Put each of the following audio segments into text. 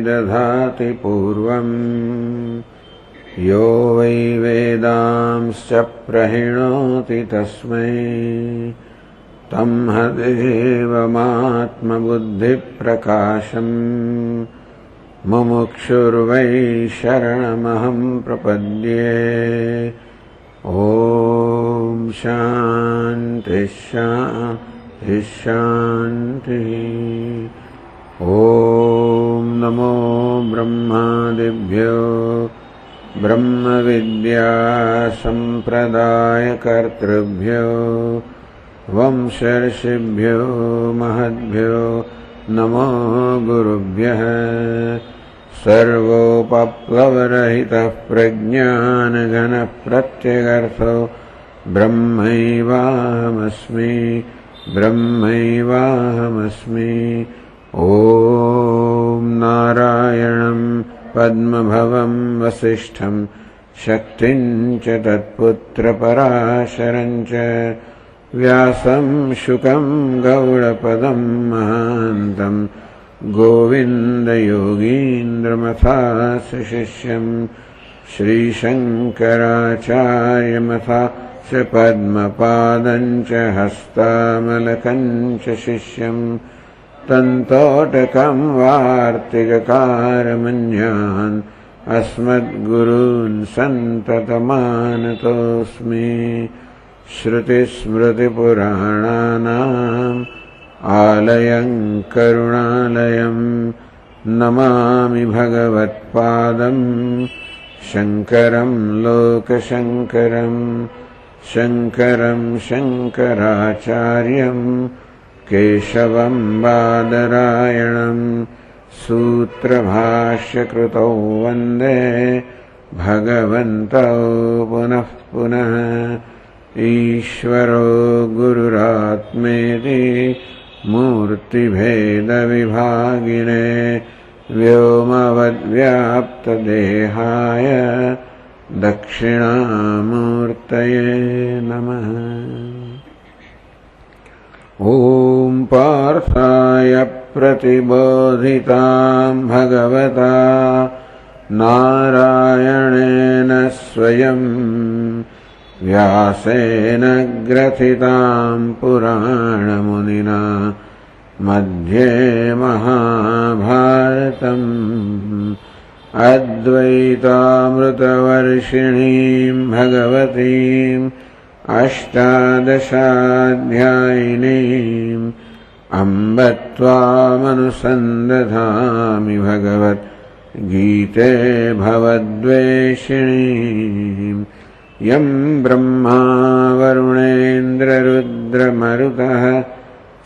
दधाति पूर्वम् यो वै वेदांश्च प्रहिणोति तस्मै तं हदेवमात्मबुद्धिप्रकाशम् मुमुक्षुर्वै शरणमहं प्रपद्ये। ॐ शान्ति शान्ति शान्तिः। ॐ नमो ब्रह्मादिभ्यो ब्रह्मविद्यासम्प्रदायकर्तृभ्यो वंशर्षिभ्यो महद्भ्यो नमो गुरुभ्यः। सर्वोपप्लवरहितः प्रज्ञानघनप्रत्यगर्थो ब्रह्मैवाहमस्मि ब्रह्मैवाहमस्मि। ॐ नारायणं पद्मभवं वसिष्ठं शक्तिं च तत्पुत्रपराशरं च व्यासं शुकं गौडपदं महान्तं गोविन्दयोगीन्द्रमथास्य शिष्यं श्रीशङ्कराचार्यमथास्य पद्मपादं च हस्तामलकं च शिष्यं तन्तोटकं वार्तिककारमन्यान् अस्मद्गुरून् सन्ततमानतोऽस्मि। श्रुतिस्मृतिपुराणानाम् आलयं करुणालयं नमामि भगवत्पादं शङ्करं लोकशङ्करं शङ्करं शङ्कराचार्यं केशवं बादरायणं सूत्रभाष्यकृतौ वन्दे भगवन्तौ पुनः पुनः। ईश्वरो गुरुरात्मेति मूर्तिभेदविभागिने व्योमवद्व्याप्तदेहाय दक्षिणामूर्तये नमः। ॐ पार्थाय प्रतिबोधितां भगवता नारायणेन स्वयं व्यासेन ग्रथितां पुराणमुनिना मध्ये महाभारतम् अद्वैतामृतवर्षिणीं भगवतीम् अष्टादशाध्यायिनीम् अम्ब त्वामनुसन्दधामि भगवद्गीते भवद्वेषिणीम् यं ब्रह्मा वरुणेन्द्ररुद्रमरुतः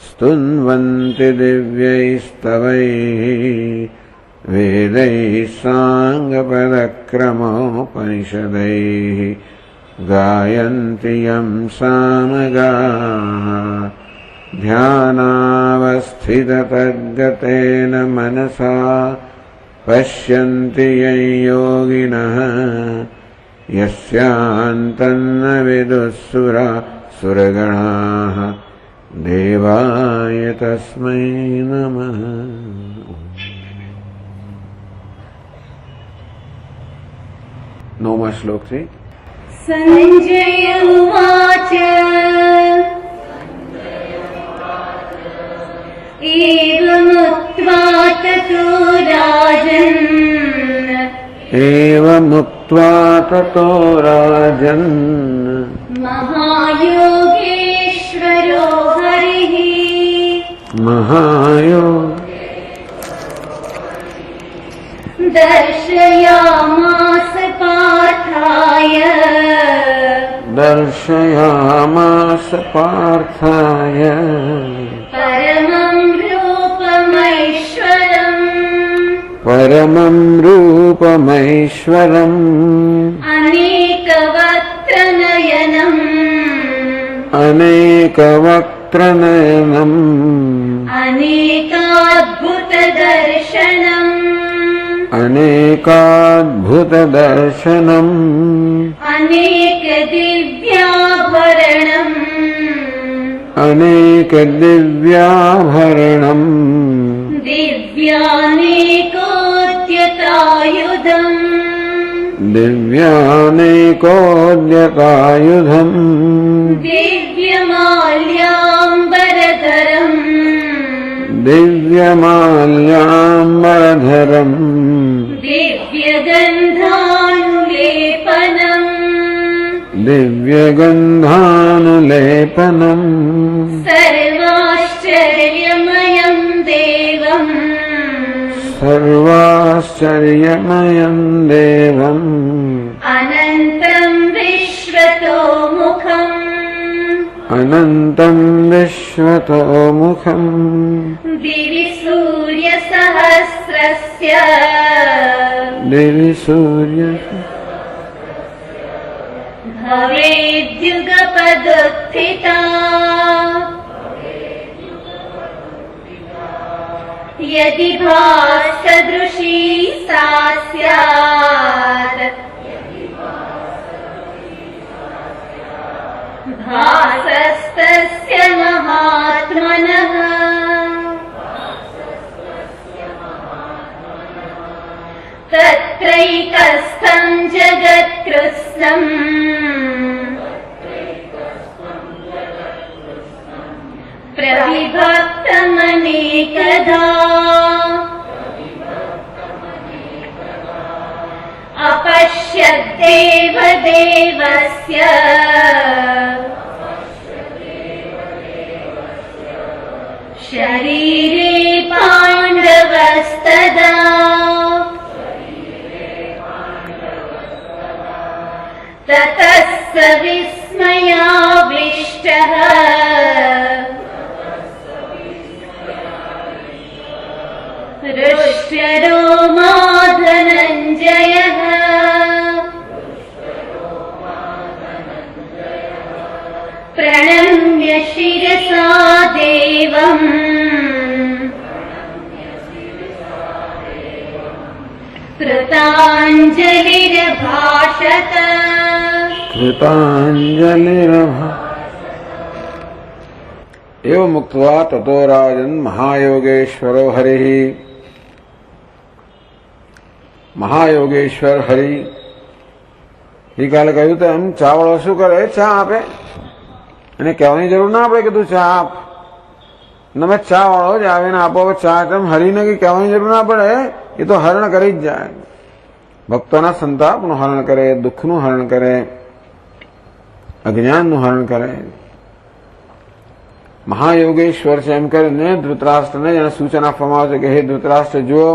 स्तुन्वन्ति दिव्यैस्तवैः वेदैः साङ्गपदक्रमोपनिषदैः गायन्ति यं सामगाः ध्यानावस्थिततद्गतेन मनसा पश्यन्ति यं योगिनः यस्यान्तन्न विदुःसुरगणाः देवाय तस्मै नमः। नौमा श्लोक से संजय उवाच एवमुक्त्वा ततो राजन् महायोगेश्वरो हरिः दर्शयामास पार्थाय परमं रूपमैश्वरम् अनेकवक्त्रनयनम् अनेकाद्भुतदर्शनम् अनेकदिव्याभरणम् दिव्यानेकोद्यतायुधम् दिव्यानेकोद्यतायुधम् दिव्यमाल्याम्बरधरम् दिव्यमाल्याम्बरधरम् दिव्यगन्धानुलेपनम् दिव्यगन्धानुलेपनम् सर्वाश्चर्यमयम् देवम् सर्वाश्चर्यमयम् देवम् अनन्तम् विश्वतोमुखम् अनन्तम् विश्वतोमुखम् दिवि सूर्यसहस्रस्य दिवि सूर्य भवेद्युगपदुत्थिता यदि भासदृशी सा स्यात् भासस्तस्य महात्मनः तत्रैकस्थम् जगत्कृत्स्नम् प्रविभक्तमनेकधा अपश्यद्देव देवस्य शरीरे पाण्डवस्तदा ततः स विस्मयाविष्टः हृष्टरोमा धनञ्जयः प्रणम्य शिरसा देवम् कृताञ्जलिरभाषत एवं मुक्त्वा ततो राजन् महायोगेश्वरो हरिः મહાયોગેશ્વર હરિ એ કાલે કહ્યું તો એમ ચાવાળો શું કરે? ચા આપે. એને કહેવાની જરૂર ના પડે કે તું ચા આપ. તમે ચા વાળો જ આવે ને આપો ચા. તેમ હરિને કઈ કહેવાની જરૂર ના પડે. એ તો હરણ કરી જ જાય. ભક્તોના સંતાપનું હરણ કરે, દુઃખનું હરણ કરે, અજ્ઞાનનું હરણ કરે. મહાયોગેશ્વર છે એમ કરીને ધૃતરાષ્ટ્રને એને સૂચન આપવામાં આવે છે કે હે ધૃતરાષ્ટ્ર, જુઓ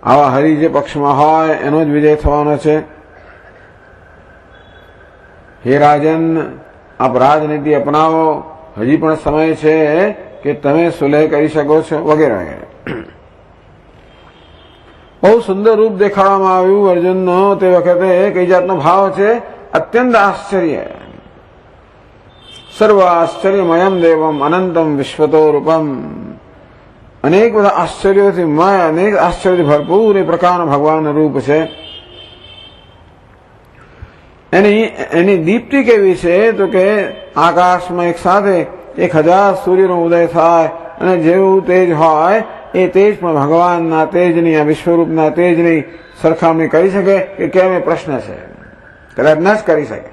આવા હરિ જે પક્ષમાં હોય એનો જ વિજય થવાનો છે. હે રાજન, આપ રાજનીતિ અપનાવો, હજી પણ સમય છે કે તમે સુલેહ કરી શકો છો, વગેરે વગેરે. બહુ સુંદર રૂપ દેખાડવામાં આવ્યું અર્જુનનો. તે વખતે કઈ જાતનો ભાવ છે? અત્યંત આશ્ચર્ય. સર્વ આશ્ચર્યમયમ દેવમ અનંતમ વિશ્વતો રૂપમ. અનેક બધા આશ્ચર્યોથી મય, અનેક આશ્ચર્યથી ભરપૂર એ પ્રકારનું ભગવાનનું રૂપ છે. એની દીપ્તિ કેવી છે? તો કે આકાશમાં એક સાથે 1000 સૂર્યનો ઉદય થાય અને જેવું તેજ હોય એ તેજ પણ ભગવાનના તેજની, આ વિશ્વરૂપના તેજની સરખામણી કરી શકે કે કેમ? એ પ્રશ્ન છે. કદાચ ન જ કરી શકે.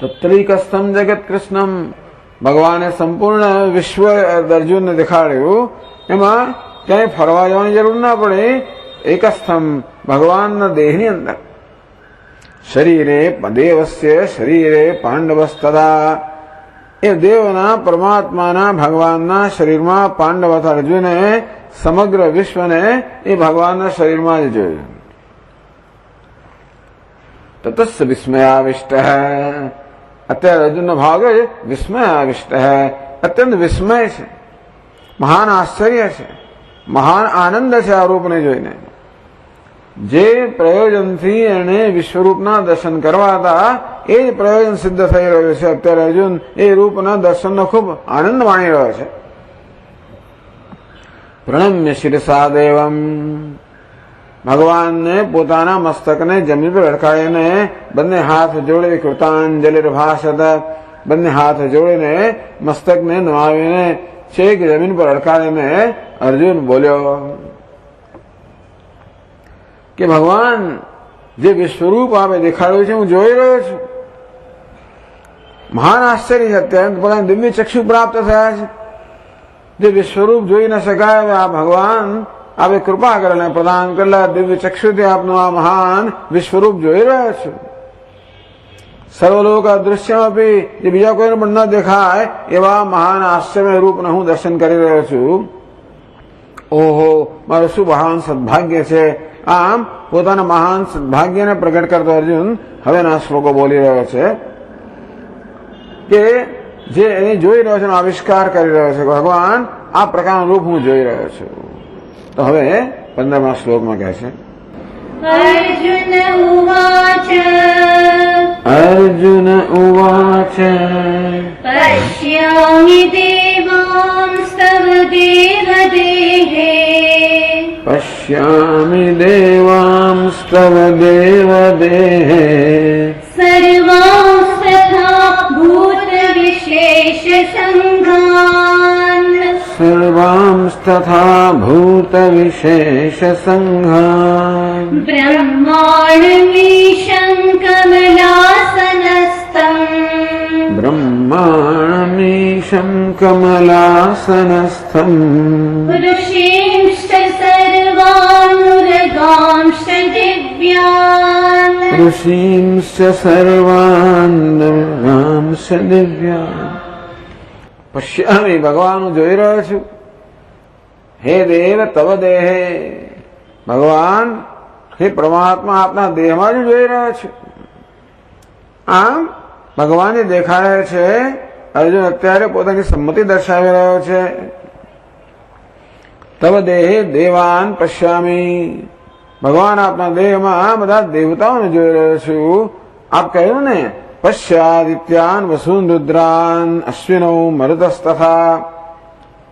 તત્રીકસ્થમ જગત કૃષ્ણમ. ભગવાને સંપૂર્ણ વિશ્વ અર્જુનને દેખાડ્યું. એમાં ક્યાંય ફરવા જવાની જરૂર ના પડે. એકસ્થમ ભગવાનના દેહની અંદર. શરીરે દેવસ્ય શરીરે પાંડવસ્તદા. એ દેવના, પરમાત્માના, ભગવાનના શરીરમાં પાંડવ હતા. અર્જુને સમગ્ર વિશ્વને એ ભગવાનના શરીરમાં જ જોયું. તતસ્સ વિસ્મયાવિષ્ટ. અત્યારે અર્જુનનો ભાવ છે વિસ્મયાવિષ્ટ. અત્યંત વિસ્મય છે, મહાન આશ્ચર્ય છે, મહાન આનંદ છે આ રૂપને જોઈને. જે પ્રયોજનથી એને વિશ્વરૂપના દર્શન કરવા હતા એ જ પ્રયોજન સિદ્ધ થઈ રહ્યું છે. અત્યારે અર્જુન એ રૂપના દર્શનનો ખૂબ આનંદ માણી રહ્યો છે. પ્રણમ્ય શિરસા દેવમ. ભગવાનને પોતાના મસ્તકને જમીન પર લટકાવીને બંને હાથ જોડી કૃતાંજલિર્ભાષત. બંને હાથ જોડીને મસ્તકને નમાવીને છેક જમીન પર લટકાવીને અર્જુન બોલ્યો. કે ભગવાન જે વિશ્વરૂપ આપે દેખાડ્યું છે હું જોઈ રહ્યો છું. મહાન આશ્ચર્ય છે. અત્યંત પોતાને દિવ્ય ચક્ષુ પ્રાપ્ત થયા છે. જે વિશ્વરૂપ જોઈ ન શકાય આ ભગવાન આપે કૃપા કરેલા પ્રદાન કરેલા દિવ્ય ચક્ષુથી આપનું આ મહાન વિશ્વરૂપ જોઈ રહ્યો છું. સર્વલોક દૃશ્ય આપી જે બીજા કોઈને પણ ન દેખાય એવા મહાન આશ્ચર્ય રૂપને હું દર્શન કરી રહ્યો છું. ઓહો, મારું શું મહાન સદભાગ્ય છે. આમ પોતાના મહાન સદભાગ્યને પ્રગટ કરતો અર્જુન હવેના શ્લોકો બોલી રહ્યો છે કે જે એ જોઈ રહ્યો છે આવિષ્કાર કરી રહ્યો છે. ભગવાન આ પ્રકારનું રૂપ હું જોઈ રહ્યો છું. તો હવે 15મા શ્લોકમાં કહે છે अर्जुन उवाच અર્જુન ઉવાચ पश्यामि देवांस्तव देवदेहे પશ્યામિ દેવાંસ્તવ દેવદેહે सर्वांस्तथा भूतविशेषसङ्घान् સર્વાંસ્તથા ભૂત વિશેષ સંઘાન ब्रह्माणमीशं कमलासनस्थम् બ્રહ્માણમીશં કમલાસનસ્થં ऋषींश्च सर्वानुरगांश्च दिव्यान् ઋષીંશ્ચ સર્વાન નરાંશ્ચ દિવ્યાન. પશ્યામિ ભગવાન હું જોઈ રહ્યો છું. હે દેવ તવ દેહે ભગવાન હે પરમાત્મા આપના દેહમાં જ જોઈ રહ્યો છું. આમ ભગવાને દેખાડે છે. અર્જુન અત્યારે પોતાની સંમતિ દર્શાવી રહ્યો છે. તવ દેહે દેવાન પશ્યામી ભગવાન આપના દેહમાં બધા દેવતાઓને જોઈ રહ્યો છું. આપ કહ્યું ને પશ્યાદિત્યાન વસુન રુદ્રાન અશ્વિનો મરુતસ્તથા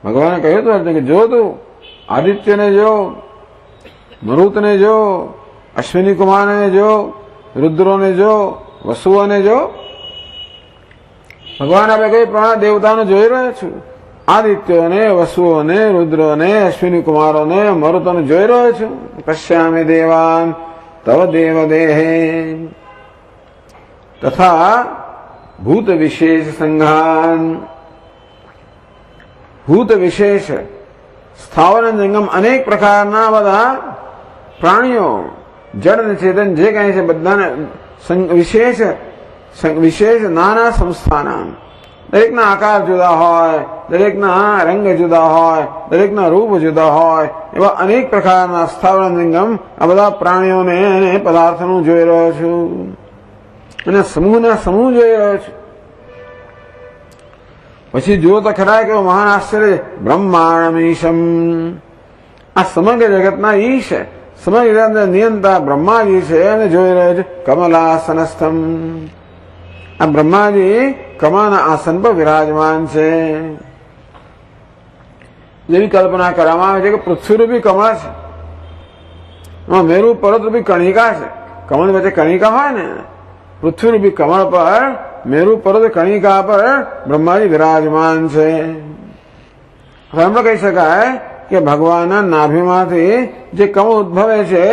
ભગવાને કહ્યું હતું કે જો તું આદિત્યને જો, મરુતને જો, અશ્વિની કુમારને જો, રુદ્રોને જો, વસુઓને જો. ભગવાન આપે કઈ પ્રમાણે દેવતાઓને જોઈ રહ્યો છું. આદિત્યોને, વસુઓને, રુદ્રોને, અશ્વિની કુમારોને, મરુતોને જોઈ રહ્યો છું. પશ્યામિ દેવાન તવ દેવ દેહે તથા ભૂત વિશેષ સંઘાન ભૂત વિશેષ સ્થાવર અને જંગમ અનેક પ્રકારના બધા પ્રાણીઓ જડ અને ચેતન જે કહે છે બધાને વિશેષ નાના સંસ્થાના દરેકના આકાર જુદા હોય, દરેકના રંગ જુદા હોય, દરેકના રૂપ જુદા હોય એવા અનેક પ્રકારના સ્થાવર અને જંગમ આ બધા પ્રાણીઓને અને પદાર્થોનું જોઈ રહ્યો છું અને સમૂહના સમૂહ જોઈ રહ્યો છું. પછી જુઓ તો ખરા કે મહાન આશ્ચર્ય બ્રહ્માંડમીશમ આ સમગ્ર જગતના ઈશ સમગ્ર જગતના નિયંતા બ્રહ્માજી છે અને જોઈ રહ્યો છે. કમલાસનસ્થમ આ બ્રહ્માજી કમળના આસન પર વિરાજમાન છે. જેવી કલ્પના કરવામાં આવે છે કે પૃથ્વીરૂપી કમળ છે, મેરુ પર્વતરૂપી કણિકા છે. કમળ વચ્ચે કણિકા હોય ને, પૃથ્વીરૂપી કમળ પર મેરુ પર્વત કણિકા પર બ્રહ્માજી વિરાજમાન છે. એમ કહી શકાય કે ભગવાનના નાભીમાંથી જે કમળ ઉદ્ભવે છે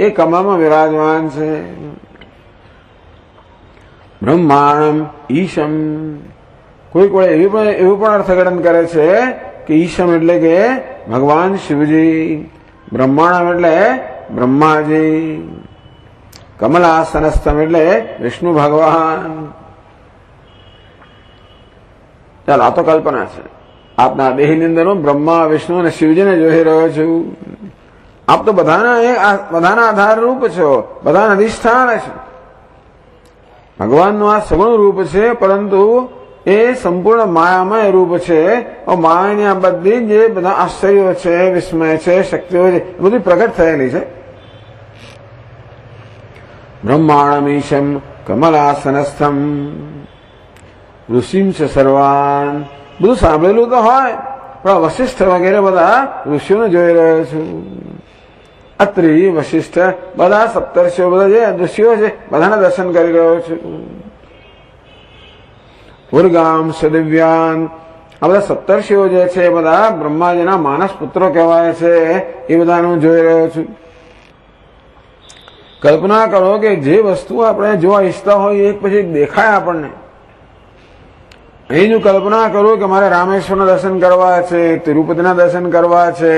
એ કમળમાં વિરાજમાન છે. બ્રહ્માંડમ ઈશમ કોઈ એવું પણ અર્થઘટન કરે છે કે ઈશમ એટલે કે ભગવાન શિવજી, બ્રહ્માંડમ એટલે બ્રહ્માજી, કમલાસનસ્થમ એટલે વિષ્ણુ ભગવાન. ચાલો આ તો કલ્પના છે. આપના દેહની અંદર હું બ્રહ્મા, વિષ્ણુ અને શિવજીને જોઈ રહ્યો છું. આપ તો બધાના આધાર રૂપ છો, બધાના અધિષ્ઠાન છે. ભગવાનનું આ સગુણ રૂપ છે, પરંતુ એ સંપૂર્ણ માયામય રૂપ છે. માયાની આ બધી જે બધા આશ્ચર્યો છે, વિસ્મય છે, શક્તિઓ છે, એ બધી પ્રગટ થયેલી છે. બ્રહ્માંડમીશમ કમલાસનસ્થમ ઋષિમ છે સર્વાન બધું સાંભળેલું તો હોય પણ વશિષ્ઠ વગેરે બધા ઋષિઓને જોઈ રહ્યો છું. અત્રિ વશિષ્ઠ બધા સપ્તર્ષિઓ બધા જે ઋષિઓ છે બધાના દર્શન કરી રહ્યો છું. ઉર્ગામ સદિવ્યાન આ બધા સપ્તર્ષિઓ જે છે બધા બ્રહ્માજીના માનસ પુત્રો કહેવાય છે એ બધાનું જોઈ રહ્યો છું. કલ્પના કરો કે જે વસ્તુ આપણે જોવા ઈચ્છતા હોય એક પછી એક દેખાય આપણને. અહીં જો કલ્પના કરો કે મારે રામેશ્વરના દર્શન કરવા છે, તિરુપતિના દર્શન કરવા છે,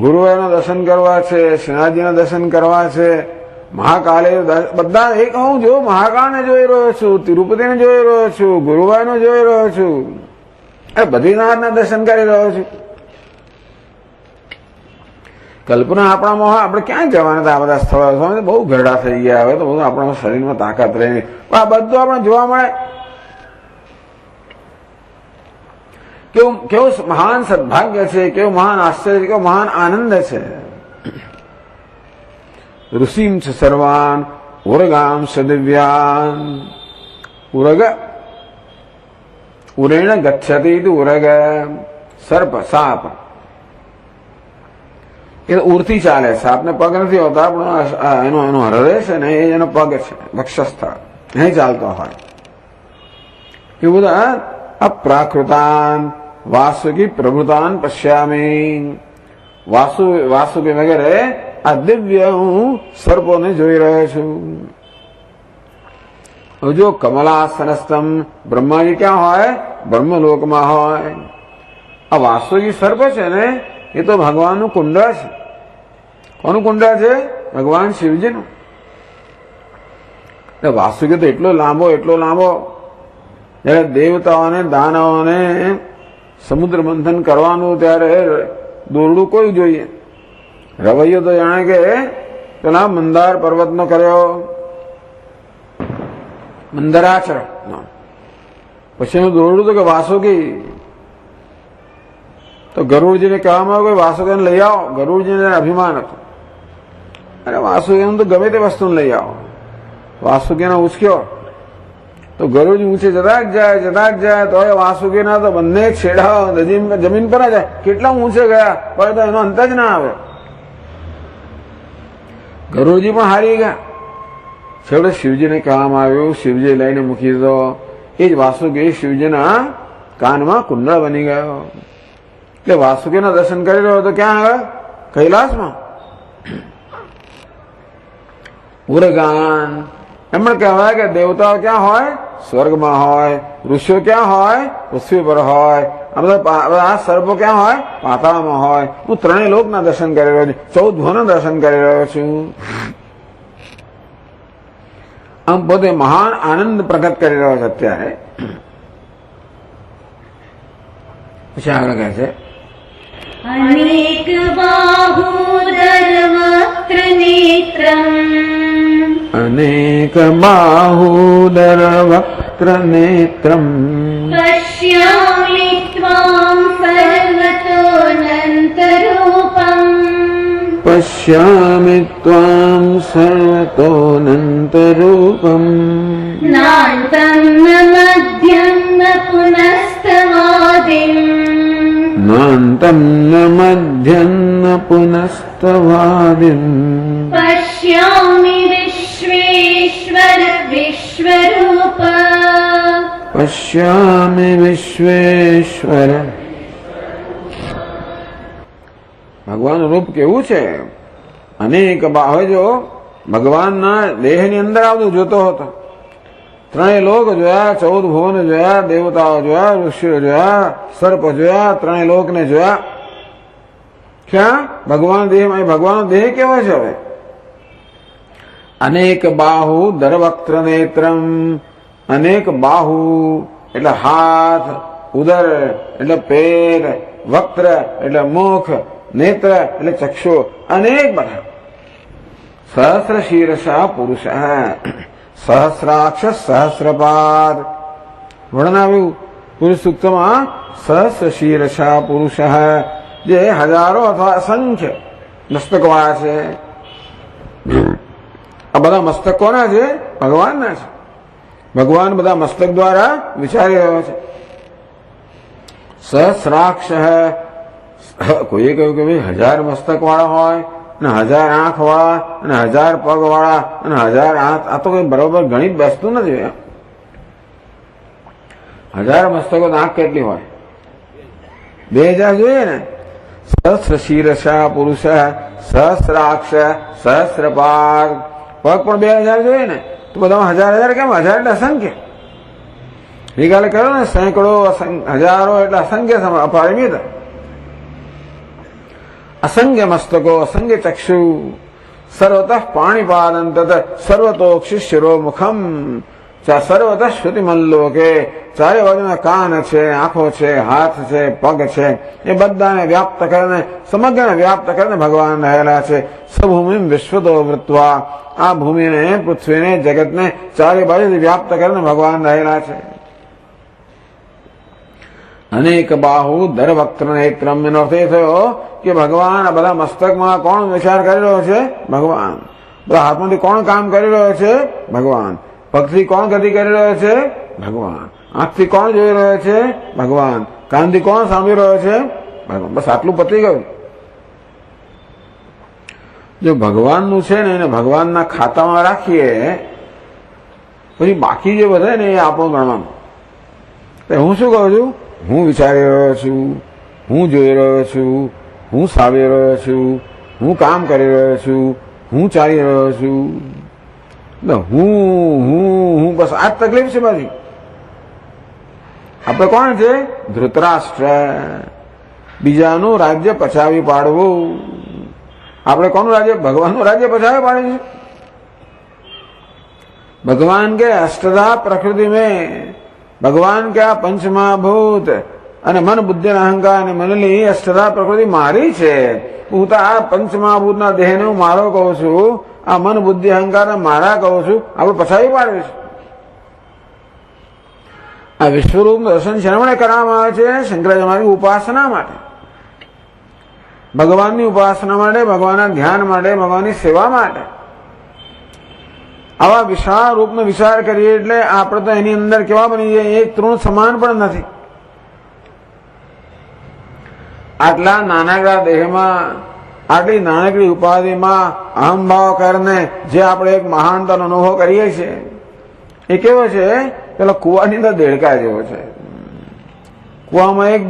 ગુરુવારના દર્શન કરવા છે, શ્રીનાથજીના દર્શન કરવા છે, મહાકાલે બધા એક હું જો મહાકાળને જોઈ રહ્યો છું, તિરુપતિને જોઈ રહ્યો છું, ગુરુવારને જોઈ રહ્યો છું, બદ્રીનાથના દર્શન કરી રહ્યો છું. કલ્પના આપણામાં હોય આપણે ક્યાં જવાના હતા? આ બધા સ્થળો બહુ ઘરડા થઈ ગયા, હવે તો બધું આપણા શરીરમાં તાકાત રહે નહીં, પણ આ બધું આપણે જોવા મળે. કેવું મહાન સદભાગ્ય છે, કેવું મહાન આશ્ચર્ય, કેવો મહાન આનંદ છે. ઋષિમ છે સર્વાન ઉરગામ સદિવ્યાન. ઉરગ ઉરેણ ગચ્છતિ ઉરગ. સર્પ સાપ એ ઉરથી ચાલે, સાપને પગ નથી હોતા, પણ એનો હૃદય છે ને એ એનો પગ છે, વક્ષસ્થળ અહીં ચાલતો હોય. એ બધા અપ્રાકૃતાન વાસુકી પ્રભુતાન પશ્યામી. વાસુકી વગેરે આ દિવ્ય હું સર્પોને જોઈ રહ્યો છું. જો કમલાસનસ્તમ બ્રહ્માજી ક્યાં હોય? બ્રહ્મલોકમાં હોય. આ વાસુકી સર્પ છે ને એ તો ભગવાનનું કુંડ છે. કોનું કુંડ છે? ભગવાન શિવજીનું. વાસુકી તો એટલો લાંબો જયારે દેવતાઓને દાનવોને સમુદ્ર મંથન કરવાનું ત્યારે દોરડું કોઈ જોઈએ. રવૈયો તો જાણે કે પેલા મંદાર પર્વતનો કર્યો, મંદરાચર. પછી એનું દોરડું તો કે વાસુકી. તો ગરુડજીને કહેવામાં આવ્યું કે વાસુકીને લઈ આવો. ગરુડજીને અભિમાન હતું, અરે વાસુકીને તો ગમે તે વસ્તુને લઈ આવો. વાસુકીને ઉચક્યો તો ગરુડ ઊંચે જતા જ જાય તો એ વાસુકીના તો બંને છેડા જમીન પર જાય. કેટલા ઊંચે ગયા પણ તો એનો અંત જ ના આવે. ગરુડજી પણ હારી ગયા. છેવટે શિવજીને કહેવામાં આવ્યું, શિવજી લઈને મૂકી દીધો. એ જ વાસુકી શિવજીના કાનમાં કુંડળ બની ગયો. એટલે વાસુકીના દર્શન કરી રહ્યો તો ક્યાં આવે? કૈલાસમાં. ઉરગાન એમણે કહેવાય કે દેવતાઓ ક્યાં હોય? સ્વર્ગમાં હોય. ઋષિઓ ક્યાં હોય? પૃથ્વી પર હોય. આ બધા સર્પો ક્યાં હોય? પાતાળમાં હોય. હું ત્રણેય લોકના દર્શન કરી રહ્યો છું, 14 ભુવનના દર્શન કરી રહ્યો છું. આમ પોતે મહાન આનંદ પ્રગટ કરી રહ્યો છે અત્યારે. પછી આગળ કહે છે અનેક બાહુદર વક્ત્ર નેત્રમ. અનેક બાહુદર વક્ત્ર નેત્રમ. પશ્યામિ ત્વાં સર્વતોનંતરૂપમ. પશ્યામિ ત્વાં સર્વતોનંતરૂપમ. નાન્તં ન મધ્યં ન પુનસ્તવાદિમ. નાન્તં ન મધ્યં ન પુનસ્તવાદિમ. પશ્યામિ વિશ્વેશ્વર વિશ્વરૂપ. પશ્યામિ વિશ્વેશ્વર. ભગવાનનું રૂપ કેવું છે? અનેક હવે જો ભગવાનના દેહની અંદર આવતું જોતો હતો. ત્રણેય લોક જોયા, 14 ભુવન જોયા, દેવતાઓ જોયા, ઋષિઓ જોયા, સર્પ જોયા, ત્રણેય લોકને જોયા. ક્યાં? ભગવાન દેહમાં. ભગવાનનો દેહ કેવો છે હવે? અનેક બાહુ દરવક્ત્ર નેત્રમ. અનેક બાહુ એટલે હાથ, ઉદર એટલે પેટ, વક્ત્ર એટલે મુખ, નેત્ર એટલે ચક્ષુ. અનેક બધા. સહસ્ર શીર્ષા પુરુષ, સહસ્રાક્ષ સહસ્રપાદ. વર્ણવ્યું પુરુષ સૂક્તમાં સહસ્ર શીર્ષા પુરુષ, જે હજારો અથવા અસંખ્ય મસ્તકવાળા છે. આ બધા મસ્તક કોના છે? ભગવાનના છે. ભગવાન બધા મસ્તક દ્વારા વિચારી રહ્યો છે. સહસ્રાક્ષ. કોઈએ કહ્યું કે ભાઈ 1000 મસ્તક વાળા હોય અને 1000 આંખ વાળા અને 1000 પગ વાળા અને 1000 હાથ. આ તો કઈ બરોબર ગણિત બેસતું નથી. 1000 મસ્તકો આંખ કેટલી હોય? 2000 જોઈએ ને. સહસ્ર શીર્ષ પુરુષ સહસ્રાક્ષ સહસ્રપાદ. પગ પણ 2000 જોઈએ ને, તો બધામાં 1000 કેમ? 1000 એટલે અસંખ્ય. ગઈકાલે કહ્યું ને, સેંકડો હજારો એટલે અસંખ્ય અપારિમિત. અસંખ્ય મસ્તકો અસંખ્ય ચક્ષુ સર્વતઃ પાણીપાદંત સર્વતોક્ષિ શિરોમુખમ સર્વતઃ શ્રુતિમલ્લોકે. ચારે બાજુમાં કાન છે, આંખો છે, હાથ છે, પગ છે, એ બધાને વ્યાપ્ત કરીને, સમગ્રને વ્યાપ્ત કરીને ભગવાન રહેલા છે. સભૂમિ વિશ્વતો વૃત્વા, આ ભૂમિને, પૃથ્વીને, જગતને ચારે બાજુથી વ્યાપ્ત કરીને ભગવાન રહેલા છે. અનેક બાહુ દર વક્ત્ર નેત્રમ. એનો અર્થ એ થયો કે ભગવાન આ બધા મસ્તકમાં કોણ વિચાર કરી રહ્યો છે? ભગવાન. બધા હાથમાંથી કોણ કામ કરી રહ્યો છે? ભગવાન. પગથી કોણ ગતિ કરી રહ્યો છે? ભગવાન. આંખથી કોણ જોઈ રહ્યો છે? ભગવાન. કાનથી કોણ સાંભળી રહ્યો છે? ભગવાન. બસ આટલું પતી ગયું. જો ભગવાનનું છે ને એને ભગવાનના ખાતામાં રાખીએ, પછી બાકી જે વધે ને એ આપણું ગણવાનું. હું શું કહું છું? હું વિચારી રહ્યો છું, હું જોઈ રહ્યો છું, હું સાંભળી રહ્યો છું, હું કામ કરી રહ્યો છું, હું ચાલી રહ્યો છું. હું બસ આ જ તકલીફ છે બાજી. આપણે કોણ છે? ધૃતરાષ્ટ્ર. બીજાનું રાજ્ય પચાવી પાડવું. આપણે કોનું રાજ્ય? ભગવાનનું રાજ્ય પચાવી પાડીશું. ભગવાન કે અષ્ટધા પ્રકૃતિ મેં, ભગવાન કે આ પંચમહાભૂત અને મન બુદ્ધિ અહંકાર અને મનની અષ્ટધા પ્રકૃતિ મારી છે. હું તો આ પંચમહાભૂતના દેહને હું મારો કહું છું, આ મન બુદ્ધિ અહંકાર મારા કહું છું. આપણે પછાવી પાડવી છે. આ વિશ્વરૂપ દર્શન શરમણે કરવામાં આવે છે શંકરાચાર્યની ઉપાસના માટે, ભગવાનની ઉપાસના માટે, ભગવાનના ધ્યાન માટે, ભગવાનની સેવા માટે. આવા વિશાળ રૂપનો વિચાર કરીએ એટલે આપણે તો એની અંદર કેવા બની જાય? એક તૃણ સમાન પણ નથી. આટલા નાનકડા દેહમાં, આટલી નાનકડી ઉપાધિમાં અહમભાવ કરીને જે આપણે એક મહાનતાનો અનુભવ કરીએ છીએ, એ કેવો છે? પેલા કુવાની અંદર દેડકા જેવો છે. કુવામાં એક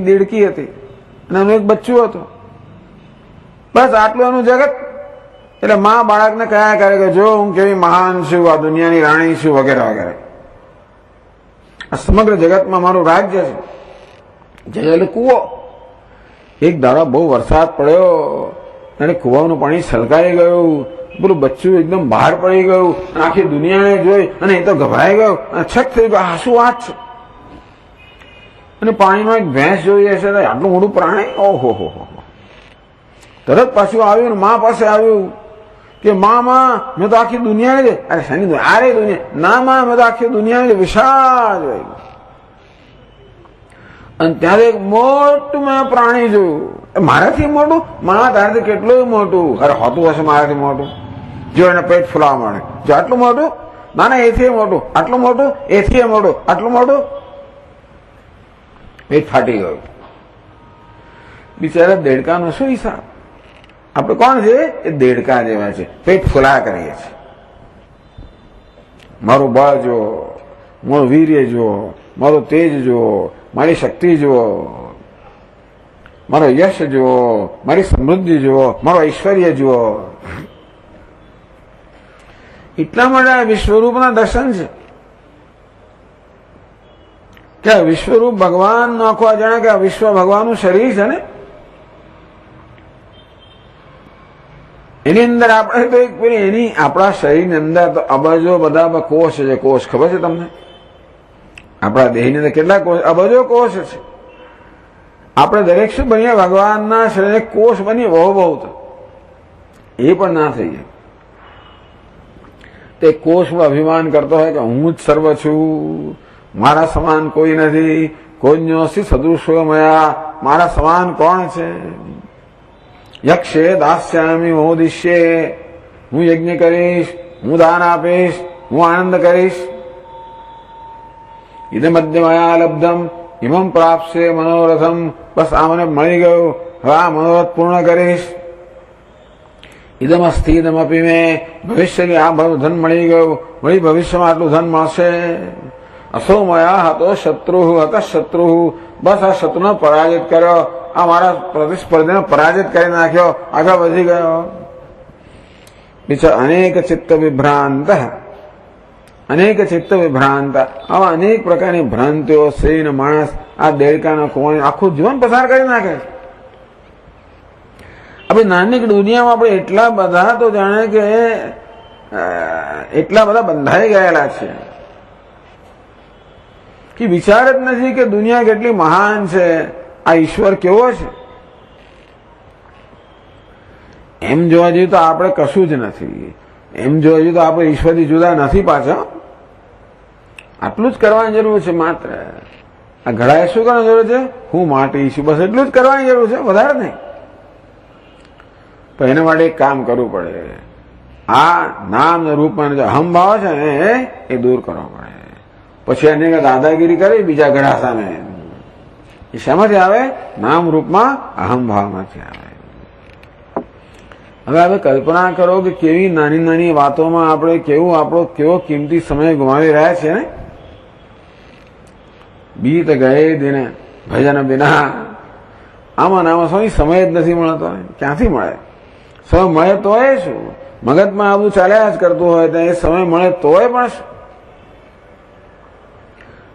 દેડકી હતી અને એનું એક બચ્ચું હતું. બસ આટલું એનું જગત. એટલે મા બાળકને કયા કરે કે જો હું કેવી મહાન છું, આ દુનિયાની રાણી છું, વગેરે વગેરે. આ સમગ્ર જગતમાં મારું રાજ્ય છે. એટલે કુવો. એક દાડો બહુ વરસાદ પડ્યો અને કુવાનું પાણી છલકાઈ ગયું. પેલું બચ્ચું એકદમ બહાર પડી ગયું. આખી દુનિયાને જોઈ અને એ તો ગભરાઈ ગયો અને છક થઈ ગયો. આ શું વાત છે? અને પાણીમાં એક ભેંસ જોઈ હશે, આટલું મોટું પ્રાણી. ઓહો હો. તરત પાછું આવ્યું ને મા પાસે આવ્યું કે માં મેં તો આખી દુનિયાને, અરે શાની દુનિયા? અરે દુનિયા ના માં, મેં તો આખી દુનિયાને વિશાળ જોઈ. અને ત્યારે એક મોટું મેં પ્રાણી જોયું. મારાથી મોટું? માં તારાથી કેટલું મોટું? અરે હોતું હશે મારાથી મોટું. જો એને પેટ ફૂલાવા માંડે, જો આટલું મોટું, ના એથી મોટું, આટલું મોટું, એથી મોટું, આટલું મોટું. પેટ ફાટી ગયું. બિચારા દેડકાનો શું હિસાબ? આપણે કોણ છે? એ દેડકા જેવા છે. પેટ ફૂલા કરીએ છીએ. મારું બળ જુઓ, મારું વીર્ય જુઓ, મારું તેજ જુઓ, મારી શક્તિ જુઓ, મારો યશ જુઓ, મારી સમૃદ્ધિ જુઓ, મારો ઐશ્વર્ય જુઓ. એટલા માટે આ વિશ્વરૂપના દર્શન છે કે આ વિશ્વરૂપ ભગવાન આખો જાણે કે આ વિશ્વ ભગવાનનું શરીર છે ને, એની અંદર આપણે તો એક પેલી એની આપણા શરીરની અંદર તો અબજો બધા કોષ છે. કોષ ખબર છે તમને? આપણા દેહની અંદર કેટલા કોષ? અબજો કોષ છે. આપણે દરેક શું બનીએ? ભગવાનના શરીરે કોષ બનીએ. બહુ તો એ પણ ના થઈ જાય. તે કોષ અભિમાન કરતો હોય કે હું જ સર્વ છું, મારા સમાન કોઈ નથી, કોઈન્યોસી સદૃશો મયા, મારા સમાન કોણ છે? યક્ષે દાસ્યામી મોદિષ્યે, હું યજ્ઞ કરીશ, હું દાન આપીશ, હું આનંદ કરીશ. ઇદમદ્યમયા લબ્ધમ ઇમમ પ્રાપ્સે મનોરથમ. બસ આ મને મળી ગયું, હવે આ મનોરથ પૂર્ણ કરીશ. ઇદમ અસ્તિ ઇદમ અપી મેં, ભવિષ્યની આ બધું ધન મળી ગયું, વળી ભવિષ્યમાં આટલું ધન મળશે. અસો મયા હતો શત્રુ હત શત્રુ. બસ આ શત્રુનો પરાજિત કર્યો. આ મારા પ્રતિસ્પર્ધીને પરાજિત કરી નાખ્યો, આગળ વધી ગયો. બીજા અનેક ચિત્ત વિભ્રાંત, અનેક ચિત્ત વિભ્રાંત, આવા અનેક પ્રકારની ભ્રાંતિઓ સ્ત્રી માણસ આ દેડકાના કોણ આખું જીવન પસાર કરી નાખે છે. આપણે નાની દુનિયામાં આપણે એટલા બધા તો જાણે કે એટલા બધા બંધાઈ ગયેલા છે કે વિચાર જ નથી કે દુનિયા કેટલી મહાન છે, આ ઈશ્વર કેવો છે. એમ જોવા જઈએ તો આપણે કશું જ નથી. એમ જોવા જઈએ તો આપણે ઈશ્વરથી જુદા નથી પાછા. આટલું જ કરવાની જરૂર છે માત્ર. આ ઘડાએ શું કરવાની જરૂર છે? હું માટી છું, બસ એટલું જ કરવાની જરૂર છે, વધારે નહીં. પણ એના માટે એક કામ કરવું પડે. આ નામ રૂપમાં જે અહમભાવ છે ને એ દૂર કરવો પડે. પછી એને દાદાગીરી કરી બીજા ઘડા સામે, એ શામાંથી આવે? નામ રૂપમાં અહમભાવમાંથી આવે. હવે આપણે કલ્પના કરો કે કેવી નાની નાની વાતોમાં આપણે કેવો કિંમતી સમય ગુમાવી રહ્યા છે ને. બીત ગયે દિને ભજન બિના, આમાં સમય જ નથી મળતો. ક્યાંથી મળે? સમય મળે તોય શું? મગજમાં આ બધું ચાલ્યા જ કરતું હોય તો એ સમય મળે તોય પણ શું?